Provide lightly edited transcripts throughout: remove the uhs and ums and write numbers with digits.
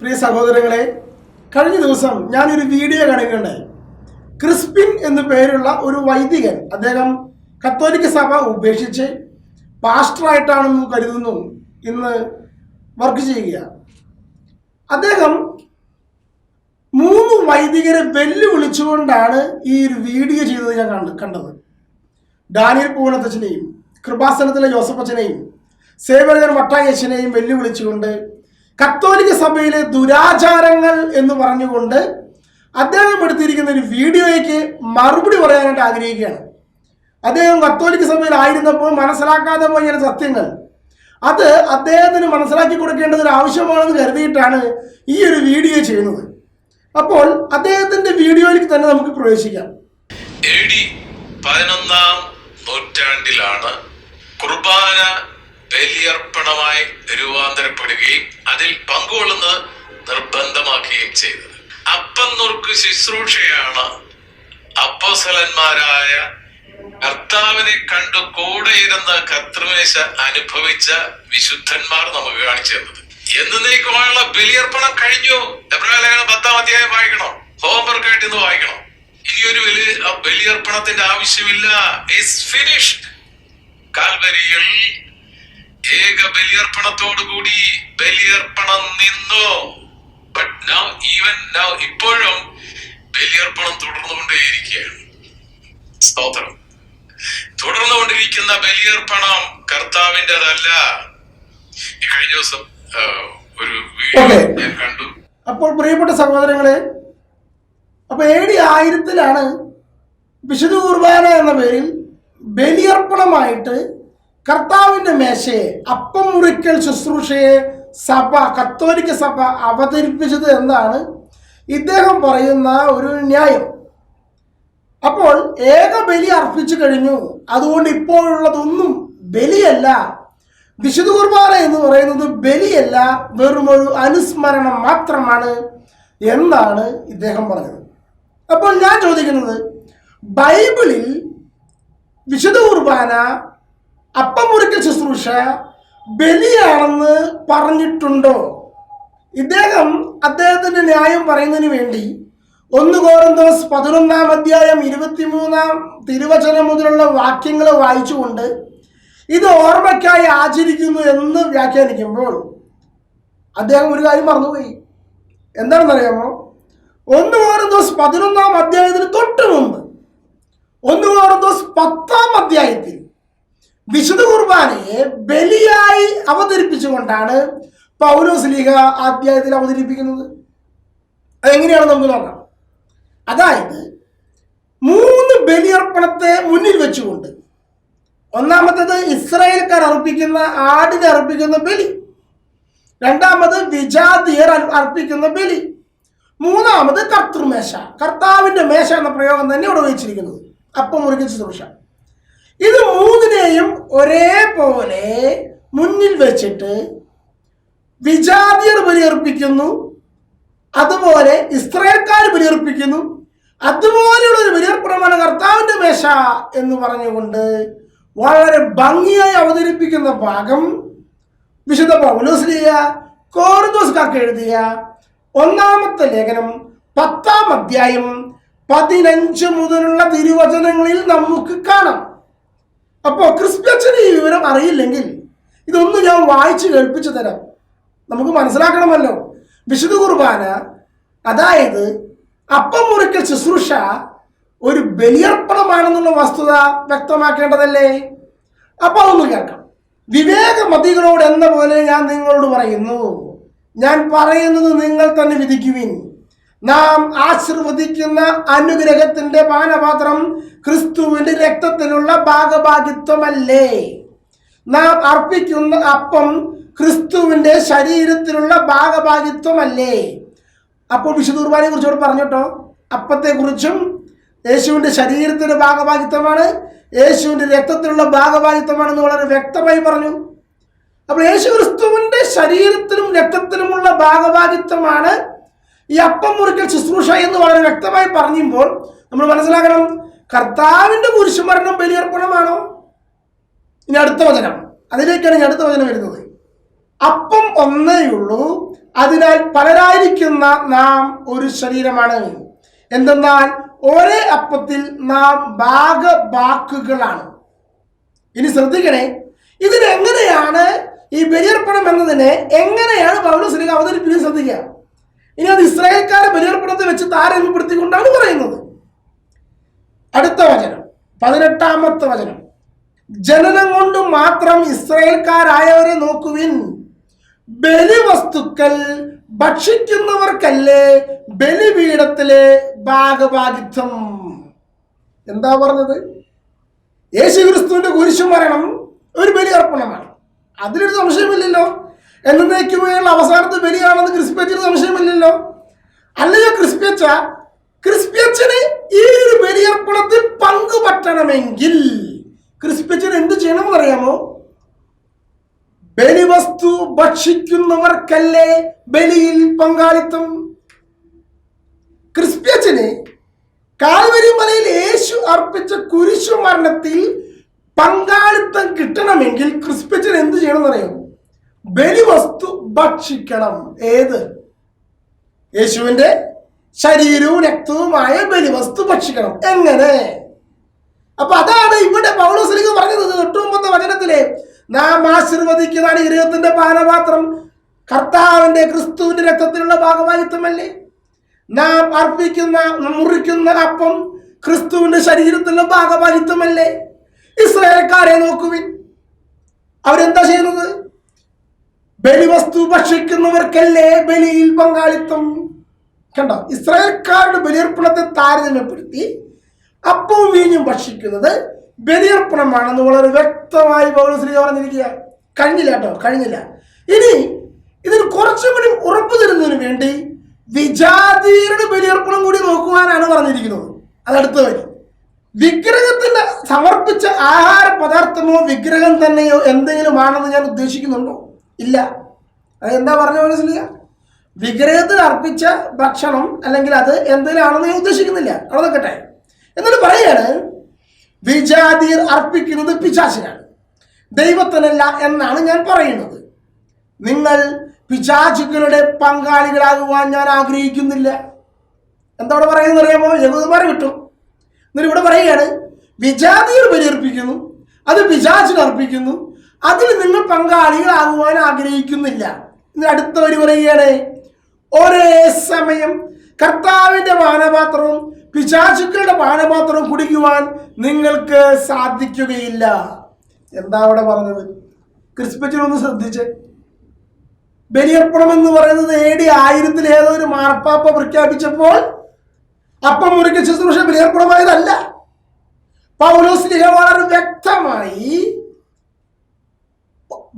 പ്രിയ സഹോദരങ്ങളെ, കഴിഞ്ഞ ദിവസം ഞാനൊരു വീഡിയോ കാണുകയുണ്ടായി. ക്രിസ്പിൻ എന്നു പേരുള്ള ഒരു വൈദികൻ, അദ്ദേഹം കത്തോലിക്ക സഭ ഉപേക്ഷിച്ച് പാസ്റ്ററായിട്ടാണെന്ന് കരുതുന്നു ഇന്ന് വർക്ക് ചെയ്യുക. അദ്ദേഹം 3 വൈദികരെ വെല്ലുവിളിച്ചുകൊണ്ടാണ് ഈ ഒരു വീഡിയോ ചെയ്തത് ഞാൻ കണ്ടത്. ഡാനിയൽ പൂവനത്തച്ഛനെയും കൃപാസനത്തിലെ ജോസഫച്ചനെയും സേവകൻ വട്ടായച്ചനെയും വെല്ലുവിളിച്ചുകൊണ്ട് കത്തോലിക്ക സഭയിലെ ദുരാചാരങ്ങൾ എന്ന് പറഞ്ഞുകൊണ്ട് അദ്ദേഹം എടുത്തിരിക്കുന്ന ഒരു വീഡിയോയ്ക്ക് മറുപടി പറയാനായിട്ട് ആഗ്രഹിക്കുകയാണ്. അദ്ദേഹം കത്തോലിക്ക സഭയിൽ ആയിരുന്നപ്പോൾ മനസ്സിലാക്കാതെ പോയ ചില സത്യങ്ങൾ അത് അദ്ദേഹത്തിന് മനസ്സിലാക്കി കൊടുക്കേണ്ടത് ഒരു ആവശ്യമാണെന്ന് കരുതിയിട്ടാണ് ഈ ഒരു വീഡിയോ ചെയ്യുന്നത്. അപ്പോൾ അദ്ദേഹത്തിന്റെ വീഡിയോയിലേക്ക് തന്നെ നമുക്ക് പ്രവേശിക്കാം. AD 11-ാം നൂറ്റാണ്ടിലാണ് കുർബാന ബലിയർപ്പണമായി രൂപാന്തരപ്പെടുകയും അതിൽ പങ്കുകൊള്ളുന്നത് നിർബന്ധമാക്കുകയും ചെയ്തത്. അപ്പം നുറുക്ക് ശുശ്രൂഷയാണ് അപ്പോസ്തലന്മാരായ കർത്താവിനെ കണ്ടു കൂടെ ഇരുന്ന് കർത്തൃമേശ അനുഭവിച്ച വിശുദ്ധന്മാർ നമുക്ക് കാണിച്ചു തന്നത്. എന്നേക്കുമായുള്ള ബലിയർപ്പണം കഴിഞ്ഞു. എബ്രായലേഖനം 10-ാം അധ്യായം വായിക്കണം, ഹോംവർക്ക് ആയിട്ട് ഇന്ന് വായിക്കണം. ഇനിയൊരു ബലിയർപ്പണത്തിന്റെ ആവശ്യമില്ല. It's finished. കാൽവരിയിൽ ഏക ബലിയർപ്പണത്തോടുകൂടി ബലിയർപ്പണം നിന്നു. ബട്ട് നൗ ഈവൻ നൗ ഇപ്പോഴും ബലിയർപ്പണം തുടർന്നുകൊണ്ടേയിരിക്കുകയാണ്. സ്തോത്രം. തുടർന്നുകൊണ്ടിരിക്കുന്ന ബലിയർപ്പണം കർത്താവിൻ്റെതല്ല. കഴിഞ്ഞ ദിവസം ഒരു വീഡിയോ ഞാൻ കണ്ടു. അപ്പോൾ പ്രിയപ്പെട്ട സഹോദരങ്ങളെ, അപ്പൊ AD 1000-ലാണ് വിശുദ്ധ കുർബാന എന്ന പേരിൽ ബലിയർപ്പണമായിട്ട് കർത്താവിന്റെ മേശയെ, അപ്പം മുറിക്കൽ ശുശ്രൂഷയെ സഭ, കത്തോലിക്ക സഭ അവതരിപ്പിച്ചത് എന്നാണ് ഇദ്ദേഹം പറയുന്ന ഒരു ന്യായം. അപ്പോൾ ഏക ബലി അർപ്പിച്ചു കഴിഞ്ഞു, അതുകൊണ്ട് ഇപ്പോഴുള്ളതൊന്നും ബലിയല്ല. വിശുദ്ധ കുർബാന എന്ന് പറയുന്നത് ബലിയല്ല, വെറും ഒരു അനുസ്മരണം മാത്രമാണ് എന്നാണ് ഇദ്ദേഹം പറഞ്ഞത്. അപ്പോൾ ഞാൻ ചോദിക്കുന്നത്, ബൈബിളിൽ വിശുദ്ധ കുർബാന, അപ്പം മുറിക്കൽ ശുശ്രൂഷ ബലിയാണെന്ന് പറഞ്ഞിട്ടുണ്ടോ? അദ്ദേഹത്തിന്റെ ന്യായം പറയുന്നതിന് വേണ്ടി 1 കൊരിന്ത്യർ 11-ാം അധ്യായം 23-ാം തിരുവചനം മുതലുള്ള വാക്യങ്ങൾ വായിച്ചുകൊണ്ട് ഇത് ഓർമ്മയ്ക്കായി ആചരിക്കുന്നു എന്ന് വ്യാഖ്യാനിക്കുമ്പോൾ അദ്ദേഹം ഒരു കാര്യം മറന്നുപോയി. എന്താണെന്നറിയാമോ? 1 കൊരിന്ത്യർ 11-ാം അധ്യായത്തിന് തൊട്ട് മുമ്പ് 1 കൊരിന്ത്യർ 10-ാം അധ്യായത്തിൽ വിശുദ്ധ കുർബാനയെ ബലിയായി അവതരിപ്പിച്ചുകൊണ്ടാണ് പൗലോസ്ലീഹ അധ്യായത്തിൽ അവതരിപ്പിക്കുന്നത്. അതെങ്ങനെയാണ് നമുക്ക് നോക്കാം. അതായത് 3 ബലിയർപ്പണത്തെ മുന്നിൽ വെച്ചുകൊണ്ട്, ഒന്നാമത്തേത് ഇസ്രായേൽക്കാർ അർപ്പിക്കുന്ന ആടിനെ അർപ്പിക്കുന്ന ബലി, രണ്ടാമത് വിജാതിയർ അർപ്പിക്കുന്ന ബലി, മൂന്നാമത് കർത്തൃമേശ, കർത്താവിന്റെ മേശ എന്ന പ്രയോഗം തന്നെ ഇവിടെ വെച്ചിരിക്കുന്നത്, അപ്പം മുറിക്കൽ ശുശ്രൂഷ. ഇത് 3-നെയും ഒരേപോലെ മുന്നിൽ വെച്ചിട്ട് വിജാതിയർ ബലിയർപ്പിക്കുന്നു, അതുപോലെ ഇസ്രായേൽക്കാർ ബലിയർപ്പിക്കുന്നു, അതുപോലെയുള്ള ഒരു ബലിയർപ്പണമാണ് കർത്താവിന്റെ മേശ എന്ന് പറഞ്ഞുകൊണ്ട് വളരെ ഭംഗിയായി അവതരിപ്പിക്കുന്ന ഭാഗം വിശുദ്ധ പൗലോസ്ലീഹ കൊരിന്ത്യർക്കാർക്ക് എഴുതിയ 1-ാമത്തെ ലേഖനം 10-ാം അധ്യായം 15 മുതലുള്ള തിരുവചനങ്ങളിൽ നമുക്ക് കാണാം. അപ്പോൾ ക്രിസ്ത്യച്ചന് ഈ വിവരം അറിയില്ലെങ്കിൽ ഇതൊന്ന് ഞാൻ വായിച്ച് കേൾപ്പിച്ചു തരാം. നമുക്ക് മനസ്സിലാക്കണമല്ലോ, വിശുദ്ധ കുർബാന, അതായത് അപ്പം മുറിക്കൽ ശുശ്രൂഷ ഒരു ബലിയർപ്പണമാണെന്നുള്ള വസ്തുത വ്യക്തമാക്കേണ്ടതല്ലേ? അപ്പോൾ അതൊന്ന് കേൾക്കാം. വിവേകമതികളോട് എന്ന പോലെ ഞാൻ നിങ്ങളോട് പറയുന്നു, ഞാൻ പറയുന്നത് നിങ്ങൾ തന്നെ വിധിക്കുവിൻ. നാം ആശീർവദിക്കുന്ന അനുഗ്രഹത്തിന്റെ പാനപാത്രം ക്രിസ്തുവിന്റെ രക്തത്തിലുള്ള ഭാഗഭാഗിത്വമല്ലേ? നാം അർപ്പിക്കുന്ന അപ്പം ക്രിസ്തുവിന്റെ ശരീരത്തിലുള്ള ഭാഗഭാഗിത്വമല്ലേ? അപ്പോൾ വിശുദ്ധ കുർബാനയെ കുറിച്ചോട് പറഞ്ഞിട്ടോ, അപ്പത്തെക്കുറിച്ചും യേശുവിന്റെ ശരീരത്തിന്റെ ഭാഗഭാഗിത്വമാണ്, യേശുവിന്റെ രക്തത്തിലുള്ള ഭാഗഭാഗിത്വമാണെന്ന് വളരെ വ്യക്തമായി പറഞ്ഞു. അപ്പോൾ യേശു ക്രിസ്തുവിന്റെ ശരീരത്തിലും രക്തത്തിലുമുള്ള ഭാഗഭാഗിത്വമാണ് ഈ അപ്പം മുറിക്കൽ ശുശ്രൂഷ എന്ന് വളരെ വ്യക്തമായി പറയുമ്പോൾ നമ്മൾ മനസ്സിലാക്കണം, കർത്താവിന്റെ കുരിശുമരണം ബലിയർപ്പണമാണോ? ഇനി അടുത്ത വചനം, അതിലേക്കാണ് ഇനി അടുത്ത വചനം വരുന്നത്. അപ്പം ഒന്നേയുള്ളൂ, അതിനാൽ പലരായിരിക്കുന്ന നാം ഒരു ശരീരമാണ്. എന്തെന്നാൽ ഒരേ അപ്പത്തിൽ നാം ഭാഗഭാക്കുകളാണ്. ഇനി ശ്രദ്ധിക്കണേ, ഇതിനെങ്ങനെയാണ് ഈ ബലിയർപ്പണം എന്നതിനെ എങ്ങനെയാണ് പൗലോസ് ശ്ലീഹ അവതരിപ്പിക്കുന്നത് ശ്രദ്ധിക്കുക. ഇനി അത് ഇസ്രായേൽക്കാരെ ബലിയർപ്പണത്തെ വെച്ച് താരതമ്യപ്പെടുത്തിക്കൊണ്ടാണ് പറയുന്നത്. അടുത്ത വചനം, 18-ാമത്തെ വചനം, ജനനം കൊണ്ട് മാത്രം ഇസ്രായേൽക്കാരായവരെ നോക്കുവിൻ, ബലിവസ്തുക്കൾ ഭക്ഷിക്കുന്നവർക്കല്ലേ ബലിപീഠത്തിലെ ഭാഗഭാഗിത്വം. എന്താ പറഞ്ഞത്? യേശുക്രിസ്തുവിന്റെ കുരിശുമരണം ഒരു ബലിയർപ്പണമാണ്, അതിലൊരു സംശയമില്ലല്ലോ. എന്നേക്കുമേലുള്ള അവസാനത്തെ ബലിയാണെന്ന് ക്രിസ്പ്യച്ചന് സംശയമില്ലല്ലോ. അല്ലയോ ക്രിസ്പ്യച്ചന് ഈ ഒരു ബലിയർപ്പണത്തിൽ പങ്കുപറ്റണമെങ്കിൽ ക്രിസ്പ്യച്ചൻ എന്ത് ചെയ്യണമെന്ന് അറിയാമോ? ബലിവസ്തു ഭക്ഷിക്കുന്നവർക്കല്ലേ ബലിയിൽ പങ്കാളിത്തം. ക്രിസ്പ്യച്ചന് കാൽവരി മലയിൽ യേശു അർപ്പിച്ച കുരിശു മരണത്തിൽ പങ്കാളിത്തം കിട്ടണമെങ്കിൽ ക്രിസ്പ്യച്ചൻ എന്ത് ചെയ്യണമെന്ന് അറിയാമോ? ബലിവസ്തു ഭക്ഷിക്കണം. ഏത്? യേശുവിന്റെ ശരീരവും രക്തവുമായ ബലിവസ്തു ഭക്ഷിക്കണം. എങ്ങനെ? അപ്പൊ അതാണ് ഇവിടെ പൗലോസ് ശ്ലീഹ പറഞ്ഞത് 8-ാമത്തെ വചനത്തിലെ, നാം ആശീർവദിക്കുന്ന അനുഗ്രഹത്തിന്റെ പാനപാത്രം കർത്താവിന്റെ ക്രിസ്തുവിന്റെ രക്തത്തിലുള്ള ഭാഗഭാഗിത്വമല്ലേ? നാം അർപ്പിക്കുന്ന മുറിക്കുന്ന അപ്പം ക്രിസ്തുവിന്റെ ശരീരത്തിലുള്ള ഭാഗഭാഗിത്വമല്ലേ? ഇസ്രായേൽക്കാരെ നോക്കുവിൻ, അവരെന്താ ചെയ്യുന്നത്? ബലിവസ്തു ഭക്ഷിക്കുന്നവർക്കല്ലേ ബലിയിൽ പങ്കാളിത്തം. കണ്ടോ, ഇസ്രായേൽക്കാരുടെ ബലിയർപ്പണത്തെ താരതമ്യപ്പെടുത്തി അപ്പവും വീഞ്ഞും ഭക്ഷിക്കുന്നത് ബലിയർപ്പണമാണെന്ന് വളരെ വ്യക്തമായി പൗലോസ് ശ്ലീഹ പറഞ്ഞിരിക്കുക. കഴിഞ്ഞില്ല. ഇനി ഇതിന് കുറച്ചും കൂടി ഉറപ്പു തരുന്നതിന് വേണ്ടി വിജാതീയരുടെ ബലിയർപ്പണം കൂടി നോക്കുവാനാണ് പറഞ്ഞിരിക്കുന്നത്. അതടുത്ത വരി. വിഗ്രഹത്തിന് സമർപ്പിച്ച ആഹാര പദാർത്ഥമോ വിഗ്രഹം തന്നെയോ എന്തെങ്കിലും ആണെന്ന് ഞാൻ ഉദ്ദേശിക്കുന്നുണ്ടോ? ഇല്ല. അതെന്താ പറഞ്ഞ പോലെ ശ്ലീഹ? വിഗ്രഹത്തിന് അർപ്പിച്ച ഭക്ഷണം അല്ലെങ്കിൽ അത് എന്തെങ്കിലും ആണെന്ന് ഞാൻ ഉദ്ദേശിക്കുന്നില്ല. അവിടെ നിൽക്കട്ടെ. എന്നിട്ട് പറയാണ്, വിജാതിയർ അർപ്പിക്കുന്നത് പിശാചിനാണ്, ദൈവത്തിനല്ല എന്നാണ് ഞാൻ പറയുന്നത്. നിങ്ങൾ പിശാചുക്കളുടെ പങ്കാളികളാകുവാൻ ഞാൻ ആഗ്രഹിക്കുന്നില്ല. എന്താ ഇവിടെ പറയുന്നത് അറിയാമോ? യഹൂദന്മാരെ വിട്ടു. എന്നിട്ട് ഇവിടെ പറയുകയാണ്, വിജാതിയർ ബലിയർപ്പിക്കുന്നു, അത് പിശാചിന് അർപ്പിക്കുന്നു, അതിൽ നിങ്ങൾ പങ്കാളികളാകുവാൻ ആഗ്രഹിക്കുന്നില്ല. എന്നിട്ട് അടുത്ത വരി പറയുകയാണ്, ഒരേ സമയം കർത്താവിന്റെ പാനപാത്രവും പിശാചുക്കളുടെ പാനപാത്രവും കുടിക്കുവാൻ നിങ്ങൾക്ക് സാധിക്കുകയില്ല. എന്താ അവിടെ പറഞ്ഞത്? ക്രിസ്പ്യച്ചനൊന്ന് ശ്രദ്ധിച്ച്. ബലിയർപ്പണം എന്ന് പറയുന്നത് AD 1000 ഏതോ ഒരു മാർപ്പാപ്പ പ്രഖ്യാപിച്ചപ്പോൾ അപ്പം മുറിക്ക ശുശ്രൂഷ ബലിയർപ്പണമായതല്ല. പൗലോസ് ശ്ലീഹ വളരെ വ്യക്തമായി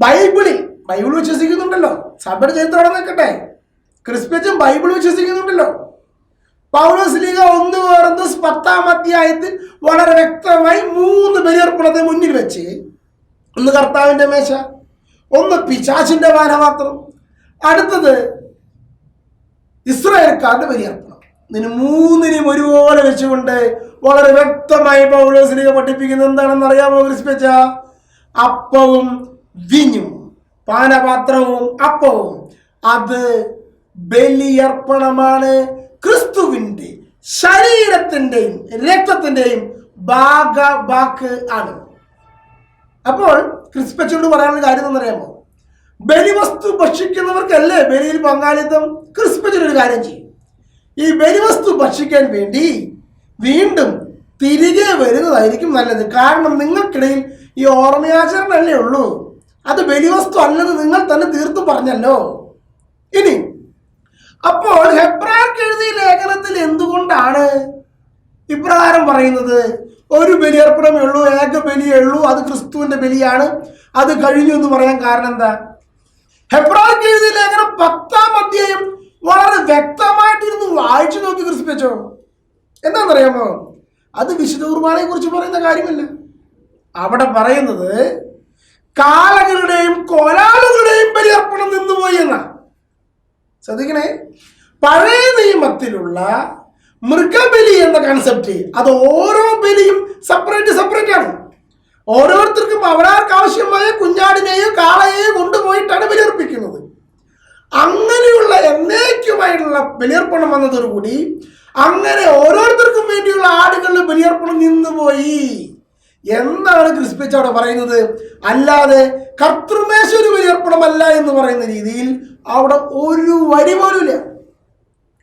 ബൈബിൾ വിശ്വസിക്കുന്നുണ്ടല്ലോ. സഭയുടെ ചരിത്രം നിൽക്കട്ടെ, ക്രിസ്പ്യച്ചൻ ബൈബിൾ വിശ്വസിക്കുന്നുണ്ടല്ലോ. പൗലോസ് ശ്ലീഹ 1 കൊരിന്ത്യർ 10-ാം അധ്യായത്തിൽ വളരെ വ്യക്തമായി 3 ബലിയർപ്പണത്തെ മുന്നിൽ വെച്ച്, ഒന്ന് കർത്താവിന്റെ മേശ, ഒന്ന് പിശാചിന്റെ പാനപാത്രം, അടുത്തത് ഇസ്രായേൽക്കാരുടെ ബലിയർപ്പണം. ഇതിന് 3നെയും ഒരുപോലെ വെച്ചുകൊണ്ട് വളരെ വ്യക്തമായി പൗലോസ് ശ്ലീഹ പഠിപ്പിക്കുന്നത് എന്താണെന്ന് അറിയാമോ ക്രിസ്പ്യച്ച? അപ്പവും വീഞ്ഞും, പാനപാത്രവും അപ്പവും അത് ബലിയർപ്പണമാണ്, ക്രിസ്തുവിന്റെ ശരീരത്തിന്റെയും രക്തത്തിന്റെയും ഭാഗഭാക്ക് ആണ്. അപ്പോൾ ക്രിസ്പ്യച്ചനോട് പറയാനുള്ള കാര്യം എന്നറിയാമോ? ബലിവസ്തു ഭക്ഷിക്കുന്നവർക്കല്ലേ ബലിയിൽ പങ്കാളിത്തം. ക്രിസ്പ്യച്ചനൊരു കാര്യം ചെയ്യും, ഈ ബലിവസ്തു ഭക്ഷിക്കാൻ വേണ്ടി വീണ്ടും തിരികെ വരുന്നതായിരിക്കും നല്ലത്. കാരണം നിങ്ങൾക്കിടയിൽ ഈ ഓർമ്മയാചരണല്ലേ ഉള്ളൂ, അത് ബലിവസ്തു അല്ലെന്ന് നിങ്ങൾ തന്നെ തീർത്തും പറഞ്ഞല്ലോ. ഇനി അപ്പോൾ ഹെബ്രായർക്ക് എഴുതിയ ലേഖനത്തിൽ എന്തുകൊണ്ടാണ് ഇപ്രകാരം പറയുന്നത്? ഒരു ബലിയർപ്പണമേ ഉള്ളൂ, ഏക ബലിയേ ഉള്ളൂ, അത് ക്രിസ്തുവിന്റെ ബലിയാണ്, അത് കഴിഞ്ഞു എന്ന് പറയാൻ കാരണം എന്താ? ഹെബ്രായർക്ക് എഴുതിയ ലേഖനം 10-ാം അധ്യായം വളരെ വ്യക്തമായിട്ടിരുന്ന് വായിച്ചു നോക്കി ക്രിസ്പ്യച്ചോ. എന്താണെന്നറിയാമോ? അത് വിശുദ്ധ കുർബാനയെ കുറിച്ച് പറയുന്ന കാര്യമല്ല. അവിടെ പറയുന്നത് കാളകളുടെയും കോലാളുകളുടെയും ബലിയർപ്പണം നിന്നുപോയി എന്നാ. ശ്രദ്ധിക്കണേ, പഴയ നിയമത്തിലുള്ള മൃഗബലി എന്ന കൺസെപ്റ്റ് അത് ഓരോ ബലിയും സെപ്പറേറ്റ് ആണ്. ഓരോരുത്തർക്കും അവർക്ക് ആവശ്യമായ കുഞ്ഞാടിനെയോ കാളയെയോ കൊണ്ടുപോയിട്ടാണ് ബലിയർപ്പിക്കുന്നത്. അങ്ങനെയുള്ള ബലിയർപ്പണം വന്നതോടുകൂടി അങ്ങനെ ഓരോരുത്തർക്കും വേണ്ടിയുള്ള ആടുകളുടെ ബലിയർപ്പണം നിന്നുപോയി എന്നാണ് ക്രിസ്പിച്ച് അവിടെ പറയുന്നത്. അല്ലാതെ കർത്തൃമേശ ഒരു ബലിയർപ്പണമല്ല എന്ന് പറയുന്ന രീതിയിൽ അവിടെ ഒരു വരി പോലുമില്ല.